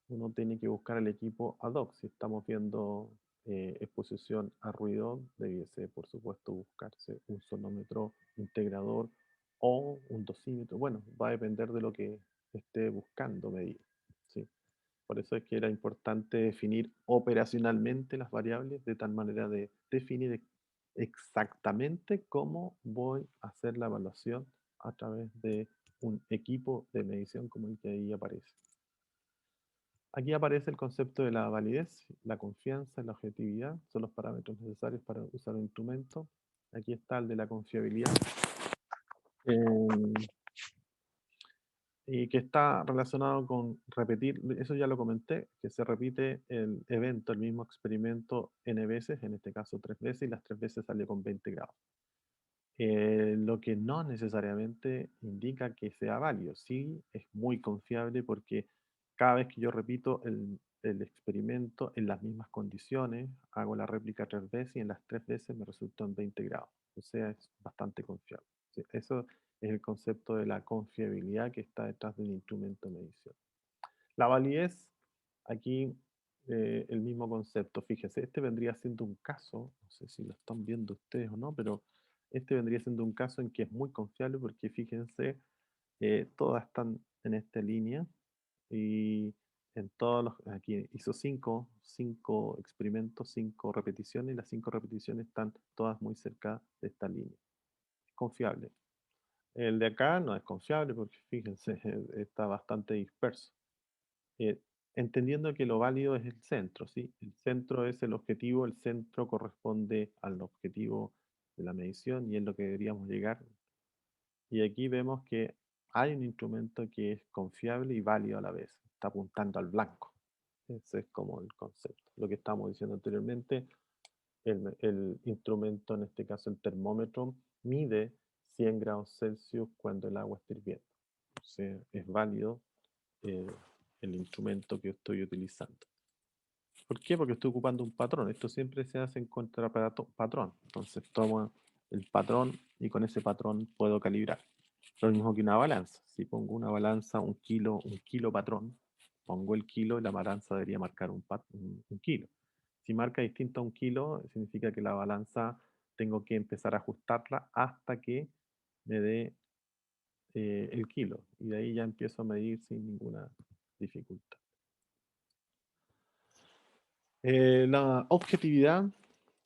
uno tiene que buscar el equipo ad hoc. Si estamos viendo exposición a ruido, debiese, por supuesto, buscarse un sonómetro integrador o un dosímetro. Bueno, va a depender de lo que esté buscando medir, ¿sí? Por eso es que era importante definir operacionalmente las variables de tal manera de definir exactamente cómo voy a hacer la evaluación a través de un equipo de medición como el que ahí aparece. Aquí aparece el concepto de la validez, la confianza, la objetividad, son los parámetros necesarios para usar un instrumento. Aquí está el de la confiabilidad, eh, y que está relacionado con repetir, eso ya lo comenté, que se repite el evento, el mismo experimento n veces, en este caso 3 veces, y las 3 veces sale con 20 grados. Lo que no necesariamente indica que sea válido. Sí, es muy confiable porque cada vez que yo repito el experimento en las mismas condiciones, hago la réplica 3 veces y en las 3 veces me resultó en 20 grados. O sea, es bastante confiable. Sí, eso es el concepto de la confiabilidad que está detrás de un instrumento de medición. La validez, aquí el mismo concepto. Fíjese, este vendría siendo un caso, no sé si lo están viendo ustedes o no, pero este vendría siendo un caso en que es muy confiable porque fíjense, todas están en esta línea y en todos los, aquí hizo cinco experimentos, 5 repeticiones y las 5 repeticiones están todas muy cerca de esta línea. Es confiable. El de acá no es confiable porque fíjense, está bastante disperso. eh, entendiendo que lo válido es el centro, ¿sí? El centro es el objetivo, el centro corresponde al objetivo de la medición y es lo que deberíamos llegar. Y aquí vemos que hay un instrumento que es confiable y válido a la vez, está apuntando al blanco. Ese es como el concepto. Lo que estábamos diciendo anteriormente, el instrumento, en este caso el termómetro, mide 100 grados Celsius cuando el agua está hirviendo. O sea, es válido eh, el instrumento que estoy utilizando. ¿Por qué? Porque estoy ocupando un patrón. Esto siempre se hace en contra patrón. Entonces tomo el patrón y con ese patrón puedo calibrar. Lo mismo que una balanza. Si pongo una balanza, un kilo patrón, pongo el kilo y la balanza debería marcar un kilo. Si marca distinto a un kilo, significa que la balanza tengo que empezar a ajustarla hasta que me dé el kilo. Y de ahí ya empiezo a medir sin ninguna dificultad. La objetividad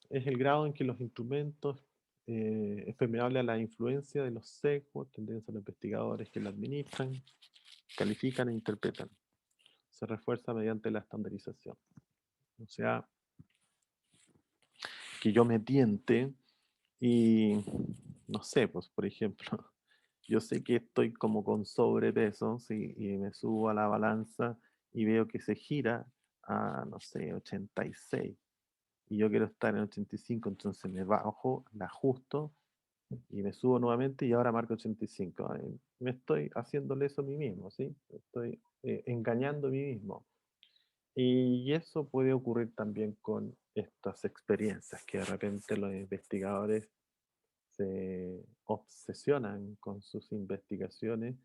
es el grado en que los instrumentos es permeable a la influencia de los sesgos, tendencias de los investigadores que la administran, califican e interpretan. Se refuerza mediante la estandarización. O sea, que yo me tiente y, no sé, pues por ejemplo, yo sé que estoy como con sobrepeso, ¿sí? Y me subo a la balanza y veo que se gira a, no sé, 86 y yo quiero estar en 85, entonces me bajo, la ajusto y me subo nuevamente y ahora marco 85. Me estoy haciéndole eso a mí mismo, ¿sí? Estoy engañando a mí mismo. Y eso puede ocurrir también con estas experiencias, que de repente los investigadores se obsesionan con sus investigaciones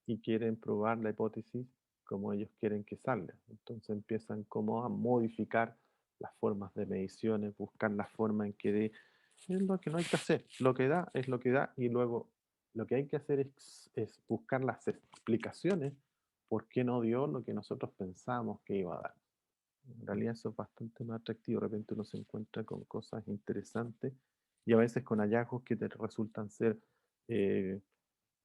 y quieren probar la hipótesis como ellos quieren que salga. Entonces empiezan como a modificar las formas de mediciones, buscar la forma en que dé, es lo que no hay que hacer, lo que da es lo que da y luego lo que hay que hacer es buscar las explicaciones por qué no dio lo que nosotros pensábamos que iba a dar. En realidad eso es bastante más atractivo. De repente uno se encuentra con cosas interesantes y a veces con hallazgos que te resultan ser eh,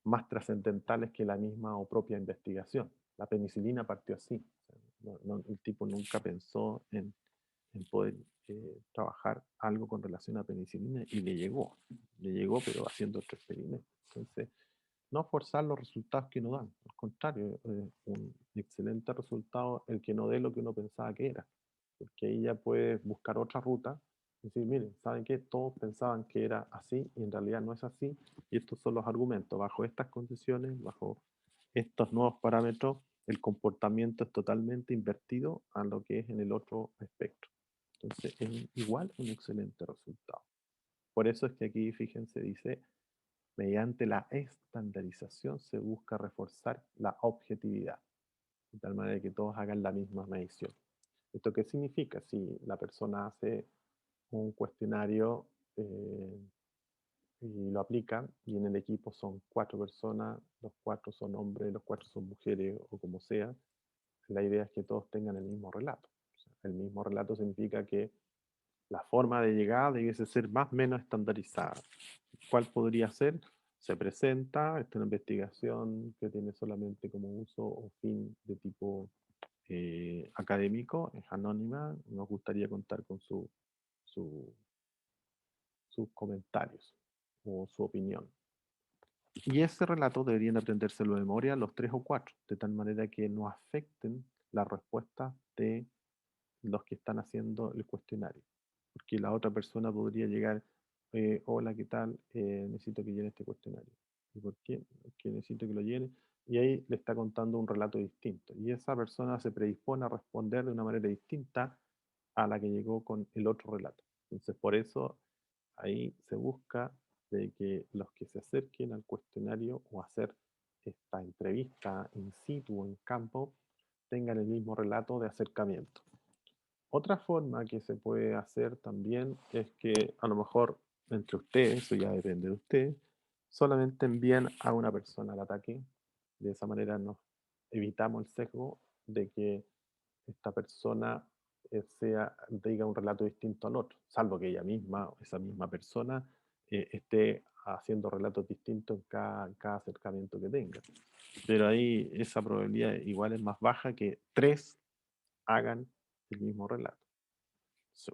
más trascendentales que la misma o propia investigación. La penicilina partió así. El tipo nunca pensó en poder trabajar algo con relación a penicilina y le llegó pero haciendo otro experimento. Entonces, no forzar los resultados que no dan, al contrario, un excelente resultado el que no dé lo que uno pensaba que era, porque ahí ya puedes buscar otra ruta y decir, miren, ¿saben qué? Todos pensaban que era así y en realidad no es así, y estos son los argumentos. Bajo estas condiciones, bajo estos nuevos parámetros, el comportamiento es totalmente invertido a lo que es en el otro espectro. Entonces, es igual un excelente resultado. Por eso es que aquí, fíjense, dice mediante la estandarización se busca reforzar la objetividad, de tal manera que todos hagan la misma medición. ¿Esto qué significa? Si la persona hace un cuestionario y lo aplica, y en el equipo son 4 personas, los 4 son hombres, los 4 son mujeres o como sea, la idea es que todos tengan el mismo relato. O sea, el mismo relato significa que la forma de llegada debiese ser más o menos estandarizada. ¿Cuál podría ser? Se presenta, esta es una investigación que tiene solamente como uso o fin de tipo académico, es anónima, nos gustaría contar con su- sus comentarios o su opinión. Y ese relato deberían aprendérselo de memoria los tres o cuatro, de tal manera que no afecten la respuesta de los que están haciendo el cuestionario. Porque la otra persona podría llegar, hola, ¿qué tal? Necesito que llene este cuestionario. ¿Y por qué? Porque necesito que lo llene. Y ahí le está contando un relato distinto. Y esa persona se predispone a responder de una manera distinta a la que llegó con el otro relato. Entonces, por eso ahí se busca de que los que se acerquen al cuestionario o hacer esta entrevista in situ o en campo tengan el mismo relato de acercamiento. Otra forma que se puede hacer también es que a lo mejor entre ustedes, eso ya depende de ustedes, solamente envían a una persona al ataque. De esa manera nos evitamos el sesgo de que esta persona diga un relato distinto al otro, salvo que ella misma, esa misma persona, esté haciendo relatos distintos en cada acercamiento que tenga. Pero ahí esa probabilidad igual es más baja que tres hagan el mismo relato.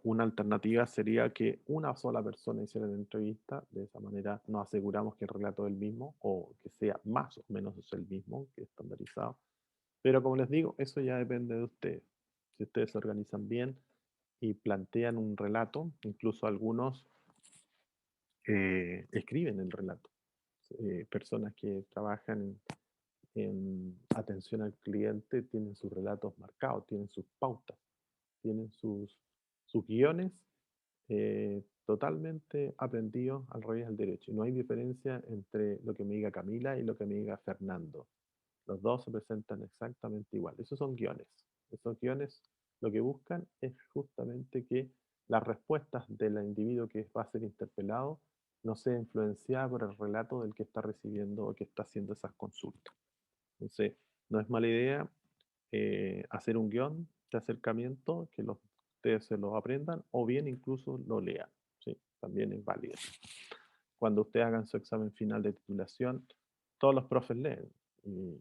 Una alternativa sería que una sola persona hiciera la entrevista, de esa manera nos aseguramos que el relato es el mismo o que sea más o menos el mismo, que es estandarizado. Pero como les digo, eso ya depende de ustedes. Si ustedes se organizan bien y plantean un relato, incluso algunos escriben el relato. Personas que trabajan en atención al cliente tienen sus relatos marcados, tienen sus pautas, tienen sus guiones totalmente aprendidos al revés del derecho. Y no hay diferencia entre lo que me diga Camila y lo que me diga Fernando. Los dos se presentan exactamente igual. Esos son guiones. Esos guiones lo que buscan es justamente que las respuestas del individuo que va a ser interpelado no sea influenciada por el relato del que está recibiendo o que está haciendo esas consultas. Entonces, no es mala idea hacer un guión de acercamiento que ustedes se lo aprendan o bien incluso lo lean. ¿Sí? También es válido. Cuando ustedes hagan su examen final de titulación, todos los profes leen.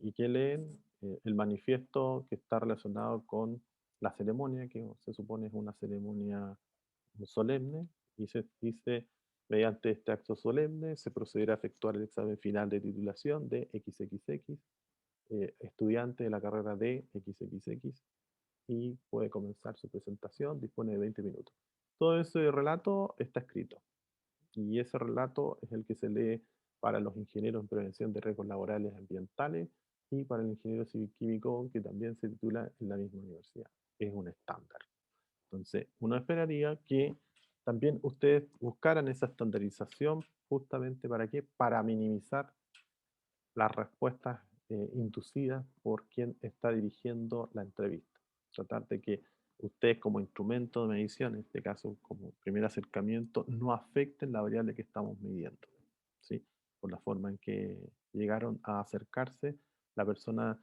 ¿Y qué leen? El manifiesto que está relacionado con la ceremonia, que se supone es una ceremonia solemne, y se dice, mediante este acto solemne se procederá a efectuar el examen final de titulación de XXX, estudiante de la carrera de XXX, y puede comenzar su presentación, dispone de 20 minutos. Todo ese relato está escrito y ese relato es el que se lee para los ingenieros en prevención de riesgos laborales ambientales y para el ingeniero civil químico que también se titula en la misma universidad. Es un estándar. Entonces, uno esperaría que también ustedes buscaran esa estandarización justamente para qué? Para minimizar las respuestas inducidas por quien está dirigiendo la entrevista. Tratar de que ustedes como instrumento de medición, en este caso como primer acercamiento, no afecten la variable que estamos midiendo. ¿Sí? Por la forma en que llegaron a acercarse, la persona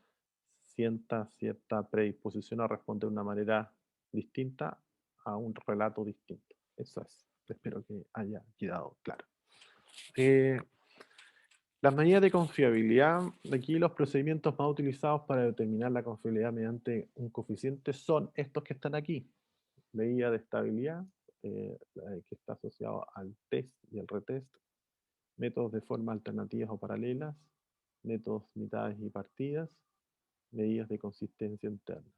sienta cierta predisposición a responder de una manera distinta a un relato distinto. Eso es. Espero que haya quedado claro. Eh, las medidas de confiabilidad, aquí los procedimientos más utilizados para determinar la confiabilidad mediante un coeficiente son estos que están aquí. Medida de estabilidad, que está asociado al test y al retest, métodos de forma alternativas o paralelas, métodos mitades y partidas, medidas de consistencia interna.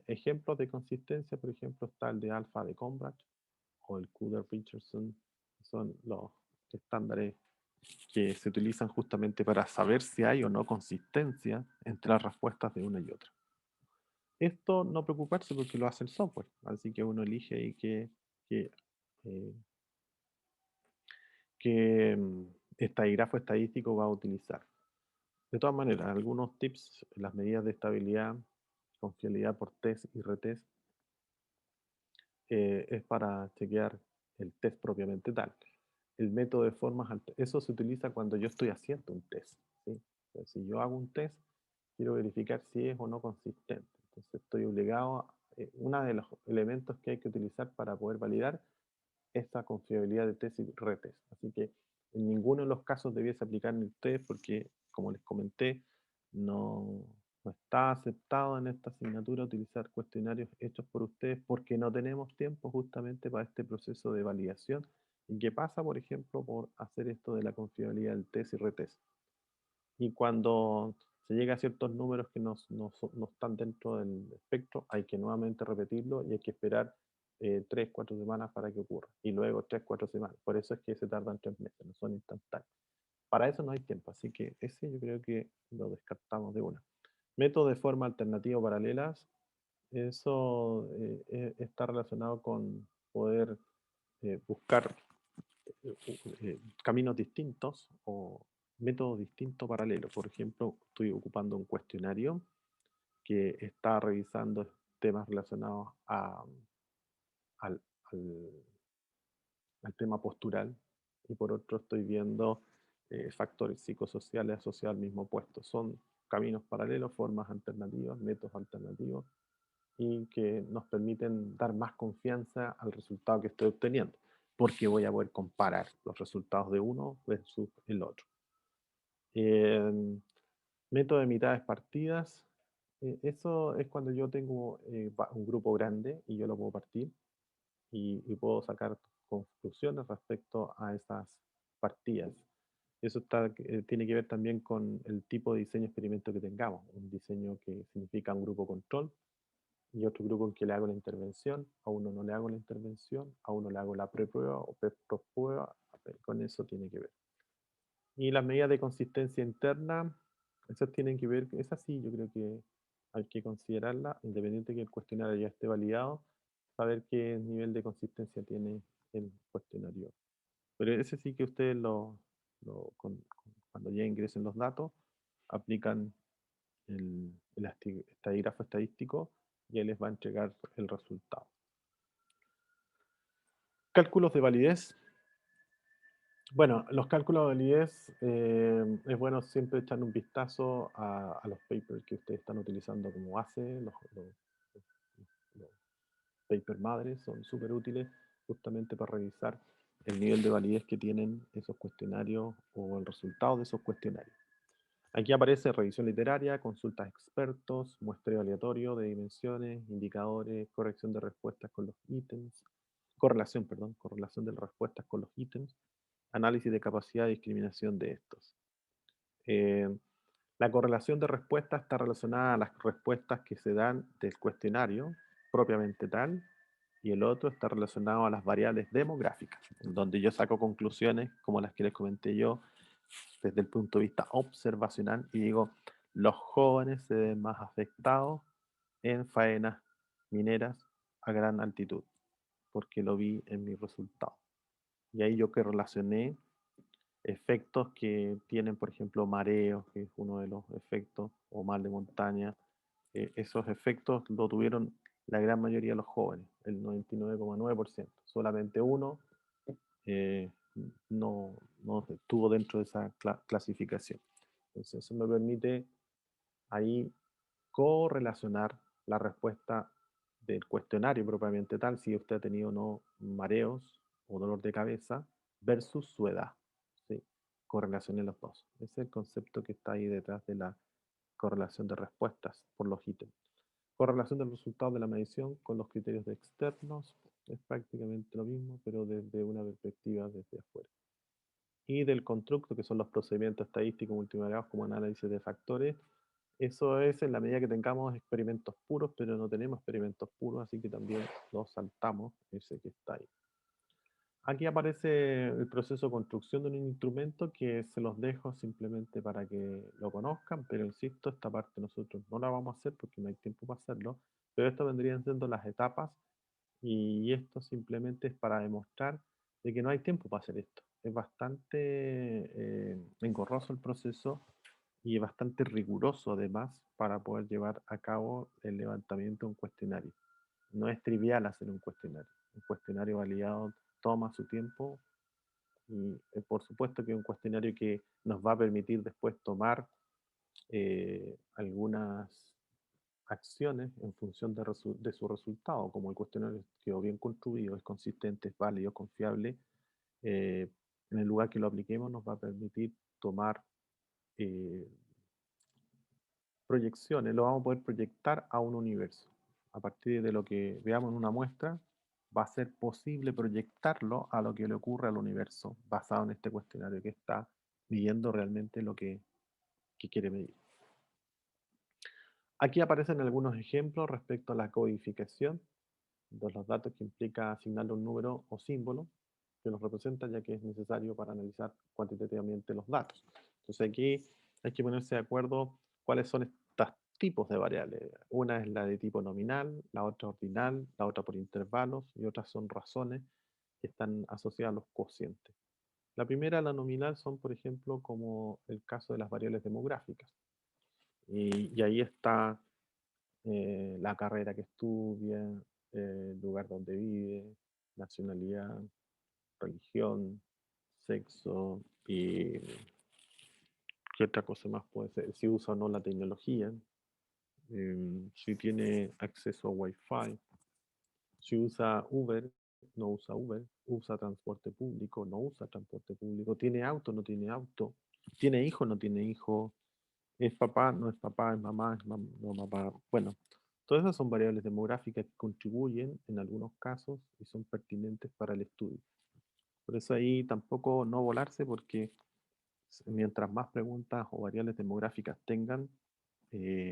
Ejemplos de consistencia, por ejemplo, está el de alfa de Combrach o el Kuder-Richardson, son los estándares que se utilizan justamente para saber si hay o no consistencia entre las respuestas de una y otra. Esto no preocuparse porque lo hace el software, así que uno elige ahí qué, eh, estadígrafo estadístico va a utilizar. De todas maneras, algunos tips, las medidas de estabilidad, confiabilidad por test y retest, es para chequear el test propiamente tal. El método de formas, eso se utiliza cuando yo estoy haciendo un test. ¿Sí? O sea, si yo hago un test, quiero verificar si es o no consistente. Entonces estoy obligado, uno de los elementos que hay que utilizar para poder validar es la confiabilidad de test y retest. Así que en ninguno de los casos debiese aplicar el test porque, como les comenté, no, No está aceptado en esta asignatura utilizar cuestionarios hechos por ustedes porque no tenemos tiempo justamente para este proceso de validación y que pasa, por ejemplo, por hacer esto de la confiabilidad del test y retest. Y cuando se llega a ciertos números que no están dentro del espectro, hay que nuevamente repetirlo y hay que esperar 3, 4 semanas para que ocurra. Y luego 3, 4 semanas. Por eso es que se tardan 3 meses, no son instantáneos. Para eso no hay tiempo, así que ese yo creo que lo descartamos de una. Método de forma alternativa o paralelas, eso está relacionado con poder buscar caminos distintos o métodos distintos paralelos. Por ejemplo, estoy ocupando un cuestionario que está revisando temas relacionados al, al- al tema postural y por otro estoy viendo factores psicosociales asociados al mismo puesto. Son caminos paralelos, formas alternativas, métodos alternativos y que nos permiten dar más confianza al resultado que estoy obteniendo, porque voy a poder comparar los resultados de uno versus el otro. Eh, Método de mitades partidas, eso es cuando yo tengo un grupo grande y yo lo puedo partir y puedo sacar conclusiones respecto a esas partidas. Eso tiene que ver también con el tipo de diseño experimento que tengamos. Un diseño que significa un grupo control y otro grupo en que le hago la intervención, a uno no le hago la intervención, a uno le hago la preprueba o prueba, con eso tiene que ver. Y las medidas de consistencia interna, esas tienen que ver, esas sí, yo creo que hay que considerarla, independiente que el cuestionario ya esté validado, saber qué nivel de consistencia tiene el cuestionario. Pero ese sí que ustedes cuando ya ingresen los datos, aplican el estadígrafo estadístico y él les va a entregar el resultado. Cálculos de validez. Bueno, los cálculos de validez es bueno siempre echar un vistazo a los papers que ustedes están utilizando como base. Los papers madres son súper útiles justamente para revisar el nivel de validez que tienen esos cuestionarios o el resultado de esos cuestionarios. Aquí aparece revisión literaria, consultas expertos, muestreo aleatorio de dimensiones, indicadores, corrección de respuestas con los ítems, correlación de las respuestas con los ítems, análisis de capacidad y discriminación de estos. Eh, la correlación de respuestas está relacionada a las respuestas que se dan del cuestionario propiamente tal, y el otro está relacionado a las variables demográficas, donde yo saco conclusiones como las que les comenté yo desde el punto de vista observacional y digo, los jóvenes se ven más afectados en faenas mineras a gran altitud, porque lo vi en mi resultado. Y ahí yo que relacioné efectos que tienen, por ejemplo, mareos, que es uno de los efectos, o mal de montaña, esos efectos lo tuvieron la gran mayoría de los jóvenes, el 99,9%. Solamente uno eh, no estuvo dentro de esa clasificación. Entonces, eso me permite ahí correlacionar la respuesta del cuestionario propiamente tal, si usted ha tenido o no mareos o dolor de cabeza, versus su edad. ¿Sí? Correlacioné los dos. Ese es el concepto que está ahí detrás de la correlación de respuestas por los ítems. Correlación del resultado de la medición con los criterios de externos es prácticamente lo mismo, pero desde una perspectiva desde afuera. Y del constructo, que son los procedimientos estadísticos multivariados como análisis de factores, eso es en la medida que tengamos experimentos puros, pero no tenemos experimentos puros, así que también los saltamos, ese que está ahí. Aquí aparece el proceso de construcción de un instrumento que se los dejo simplemente para que lo conozcan, pero insisto, esta parte nosotros no la vamos a hacer porque no hay tiempo para hacerlo, pero esto vendrían siendo las etapas y esto simplemente es para demostrar de que no hay tiempo para hacer esto. Es bastante engorroso el proceso y bastante riguroso además para poder llevar a cabo el levantamiento de un cuestionario. No es trivial hacer un cuestionario. Un cuestionario validado toma su tiempo y por supuesto que es un cuestionario que nos va a permitir después tomar algunas acciones en función de su resultado, como el cuestionario quedó bien construido, es consistente, es válido, confiable, eh, en el lugar que lo apliquemos nos va a permitir tomar eh, proyecciones lo vamos a poder proyectar a un universo. A partir de lo que veamos en una muestra, va a ser posible proyectarlo a lo que le ocurre al universo basado en este cuestionario que está midiendo realmente lo que quiere medir. Aquí aparecen algunos ejemplos respecto a la codificación de los datos que implica asignarle un número o símbolo que los representa, ya que es necesario para analizar cuantitativamente los datos. Entonces aquí hay que ponerse de acuerdo cuáles son estos tipos de variables. Una es la de tipo nominal, la otra ordinal, la otra por intervalos y otras son razones que están asociadas a los cocientes. La primera, la nominal, son, por ejemplo, como el caso de las variables demográficas. Y ahí está la carrera que estudia, el lugar donde vive, nacionalidad, religión, sexo y qué otra cosa más puede ser, si usa o no la tecnología, si tiene acceso a Wi-Fi, si usa Uber, no usa Uber, usa transporte público, no usa transporte público, tiene auto, no tiene auto, tiene hijo, no tiene hijo, es papá, no es papá, es no mamá. Bueno, todas esas son variables demográficas que contribuyen en algunos casos y son pertinentes para el estudio. Por eso ahí tampoco no volarse porque mientras más preguntas o variables demográficas tengan,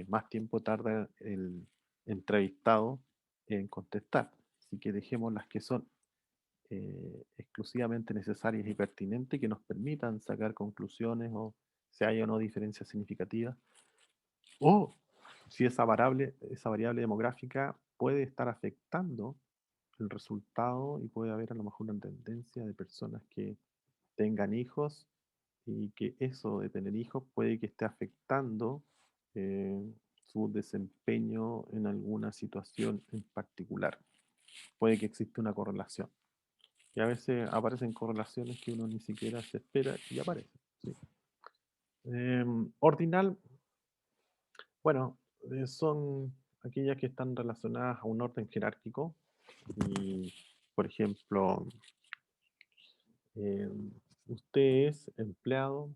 más tiempo tarda el entrevistado en contestar. Así que dejemos las que son exclusivamente necesarias y pertinentes que nos permitan sacar conclusiones o si hay o no diferencias significativas. O si esa variable demográfica puede estar afectando el resultado y puede haber a lo mejor una tendencia de personas que tengan hijos y que eso de tener hijos puede que esté afectando eh, su desempeño en alguna situación en particular. Puede que exista una correlación. Y a veces aparecen correlaciones que uno ni siquiera se espera y aparecen. ¿Sí? Ordinal, bueno, son aquellas que están relacionadas a un orden jerárquico y, por ejemplo, eh, usted es empleado,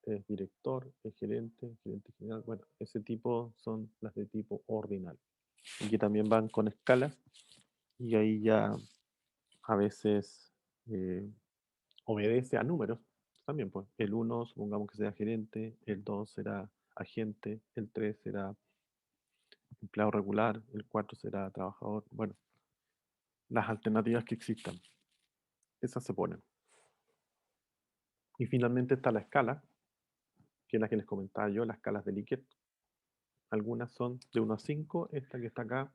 es director, es gerente, gerente general. Bueno, ese tipo son las de tipo ordinal y que también van con escalas y ahí ya a veces obedece a números también. Pues el uno supongamos que sea gerente, el 2 será agente, el 3 será empleado regular, el 4 será trabajador. Bueno, las alternativas que existan, esas se ponen. Y finalmente está la escala, que es la que les comentaba yo, las escalas de Likert. Algunas son de 1 a 5, esta que está acá,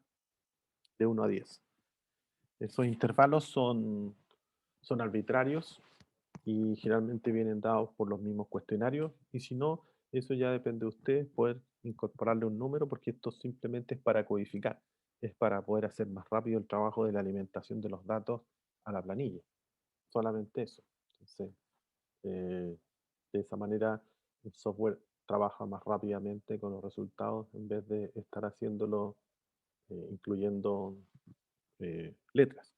de 1 a 10. Esos intervalos son arbitrarios y generalmente vienen dados por los mismos cuestionarios. Y si no, eso ya depende de ustedes poder incorporarle un número porque esto simplemente es para codificar, es para poder hacer más rápido el trabajo de la alimentación de los datos a la planilla. Solamente eso. Entonces, de esa manera el software trabaja más rápidamente con los resultados en vez de estar haciéndolo incluyendo letras.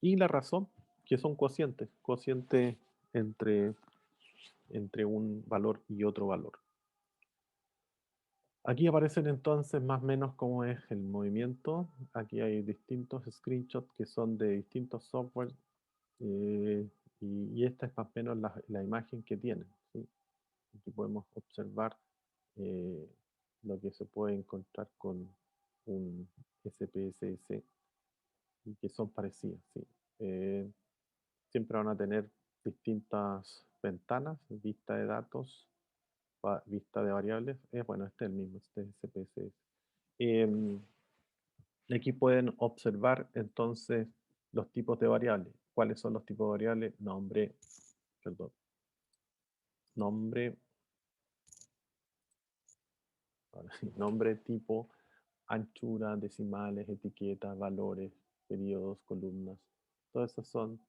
Y la razón, que son cocientes, cocientes entre, entre un valor y otro valor. Aquí aparecen entonces más o menos cómo es el movimiento. Aquí hay distintos screenshots que son de distintos softwares eh, y esta es más o menos la imagen que tienen. ¿Sí? Aquí podemos observar eh, lo que se puede encontrar con un SPSS y que son parecidas. ¿Sí? Siempre van a tener distintas ventanas, vista de datos, vista de variables. Bueno, este es el mismo, este es SPSS. Aquí pueden observar entonces los tipos de variables. ¿Cuáles son los tipos de variables? Nombre, perdón, nombre, nombre, tipo, anchura, decimales, etiquetas, valores, periodos, columnas. Todos esos son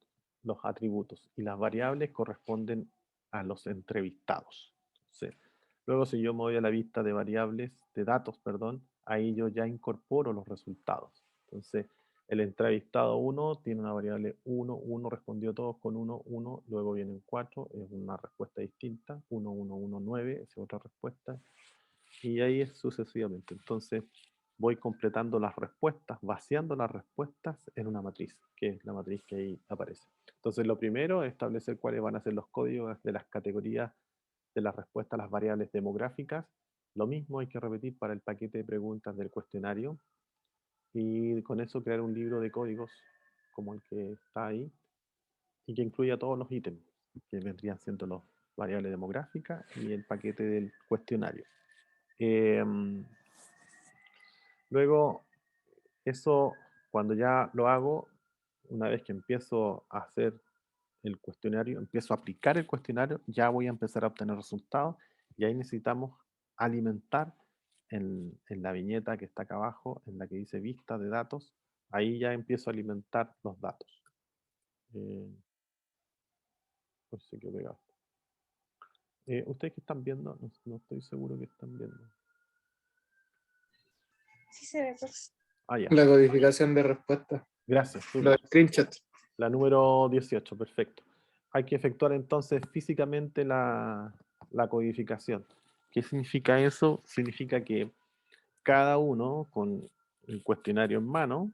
los atributos. Y las variables corresponden a los entrevistados. Entonces, luego si yo me voy a la vista de variables, de datos, perdón, ahí yo ya incorporo los resultados. Entonces, El entrevistado 1 tiene una variable 1, 1 respondió todos con 1, 1, luego vienen 4, es una respuesta distinta, 1, 1, 1, 9, esa es otra respuesta, y ahí es sucesivamente. Entonces voy completando las respuestas, vaciando las respuestas en una matriz, que es la matriz que ahí aparece. Entonces lo primero es establecer cuáles van a ser los códigos de las categorías de las respuestas a las variables demográficas. Lo mismo hay que repetir para el paquete de preguntas del cuestionario y con eso crear un libro de códigos como el que está ahí y que incluya todos los ítems que vendrían siendo las variables demográficas y el paquete del cuestionario. Eh, Luego, eso, cuando ya lo hago, una vez que empiezo a hacer el cuestionario, empiezo a aplicar el cuestionario, ya voy a empezar a obtener resultados y ahí necesitamos alimentar en la viñeta que está acá abajo, en la que dice vista de datos, ahí ya empiezo a alimentar los datos. Pues se quedó pegado. Ustedes que están viendo, no, no estoy seguro que están viendo. Sí se ve, profe. Ah, ya. La codificación de respuesta. Gracias. Los screenshots. La número 18, perfecto. Hay que efectuar entonces físicamente la codificación. ¿Qué significa eso? Significa que cada uno con el cuestionario en mano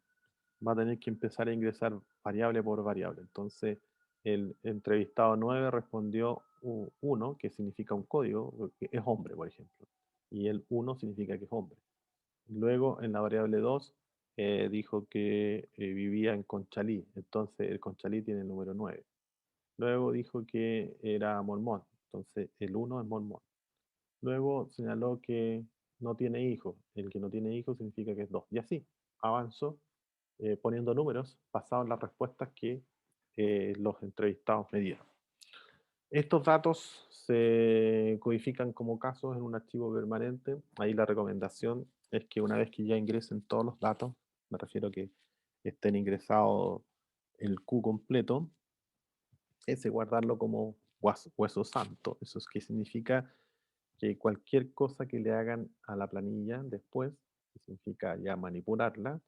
va a tener que empezar a ingresar variable por variable. Entonces, el entrevistado 9 respondió 1, que significa un código, que es hombre, por ejemplo. Y el 1 significa que es hombre. Luego, en la variable 2, dijo que vivía en Conchalí. Entonces, el Conchalí tiene el número 9. Luego dijo que era mormón. Entonces, el 1 es mormón. Luego señaló que no tiene hijos. El que no tiene hijos significa que es 2. Y así avanzó poniendo números basados en las respuestas que los entrevistados me dieron. Estos datos se codifican como casos en un archivo permanente. Ahí la recomendación es que una vez que ya ingresen todos los datos, me refiero a que estén ingresados el Q completo, ese guardarlo como hueso santo. Eso es que significa que cualquier cosa que le hagan a la planilla después, que significa ya manipularla,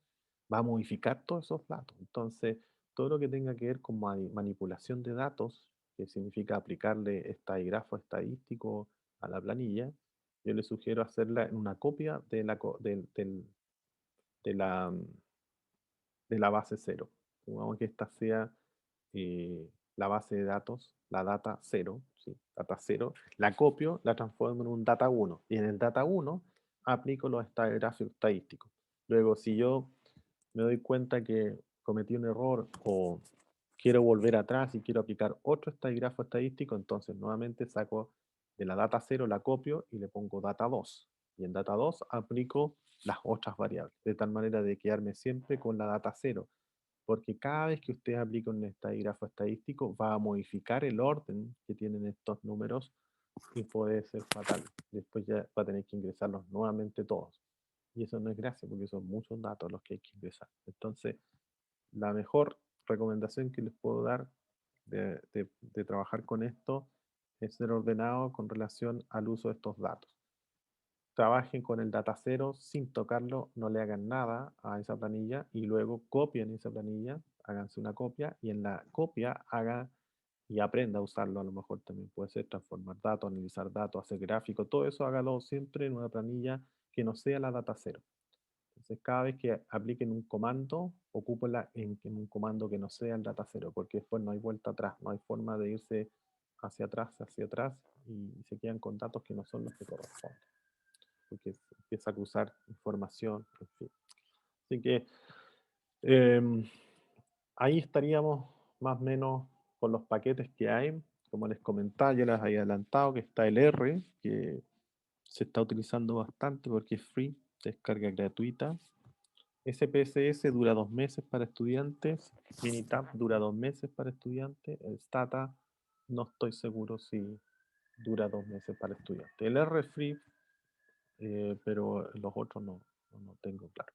va a modificar todos esos datos. Entonces, todo lo que tenga que ver con manipulación de datos, que significa aplicarle estadigrafo estadístico a la planilla, yo le sugiero hacerla en una copia de la, de la base cero. Supongamos que esta sea la base de datos, la data 0, ¿sí? Data 0, la copio, la transformo en un data 1 y en el data 1 aplico los gráficos estadísticos. Luego, si yo me doy cuenta que cometí un error o quiero volver atrás y quiero aplicar otro grafo estadístico, entonces nuevamente saco de la data 0, la copio y le pongo data 2. Y en data 2 aplico las otras variables, de tal manera de quedarme siempre con la data 0 porque cada vez que usted aplica un grafo estadístico va a modificar el orden que tienen estos números y puede ser fatal. Después ya va a tener que ingresarlos nuevamente todos. Y eso no es gracia porque son muchos datos los que hay que ingresar. Entonces, la mejor recomendación que les puedo dar de trabajar con esto es ser ordenado con relación al uso de estos datos. Trabajen con el data cero sin tocarlo, no le hagan nada a esa planilla y luego copien esa planilla, háganse una copia y en la copia haga y aprenda a usarlo. A lo mejor también puede ser transformar datos, analizar datos, hacer gráficos, todo eso hágalo siempre en una planilla que no sea la data cero. Entonces, cada vez que apliquen un comando, ocúpenla en un comando que no sea el data cero, porque después no hay vuelta atrás, no hay forma de irse hacia atrás y se quedan con datos que no son los que corresponden porque empieza a cruzar información, en fin. Así que ahí estaríamos más o menos con los paquetes que hay. Como les comentaba, ya les había adelantado que está el R, que se está utilizando bastante porque es free, descarga gratuita. SPSS dura 2 meses para estudiantes, Minitab dura 2 meses para estudiantes, el Stata no estoy seguro si dura 2 meses para estudiantes. El R free pero los otros no tengo claro.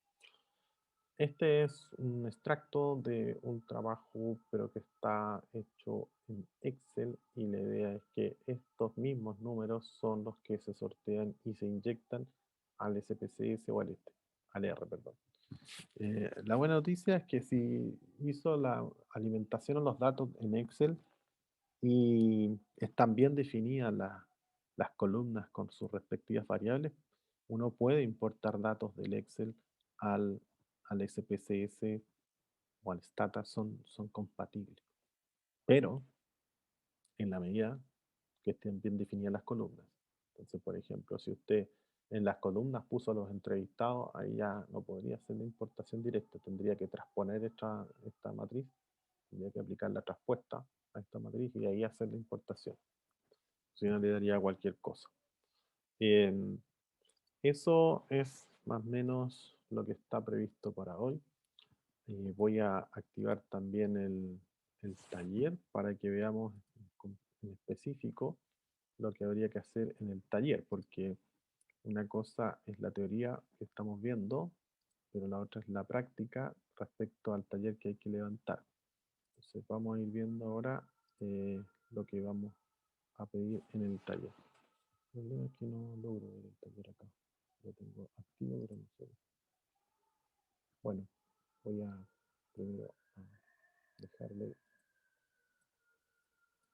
Este es un extracto de un trabajo, pero que está hecho en Excel y la idea es que estos mismos números son los que se sortean y se inyectan al SPSS o al R, perdón. La buena noticia es que si hizo la alimentación de los datos en Excel y están bien definidas las columnas con sus respectivas variables, uno puede importar datos del Excel al, al SPSS o al Stata, son compatibles. Pero en la medida que estén bien definidas las columnas. Entonces, por ejemplo, si usted en las columnas puso a los entrevistados, ahí ya no podría hacer la importación directa, tendría que transponer esta matriz, tendría que aplicar la traspuesta a esta matriz y ahí hacer la importación. Si no, le daría cualquier cosa. Em, Eso es más o menos lo que está previsto para hoy. Voy a activar también el taller para que veamos en específico lo que habría que hacer en el taller, porque una cosa es la teoría que estamos viendo, pero la otra es la práctica respecto al taller que hay que levantar. Entonces vamos a ir viendo ahora lo que vamos a pedir en el taller. El problema es que no logro ver el taller acá. Lo tengo activo, pero no se ve. Bueno, voy a primero a dejarle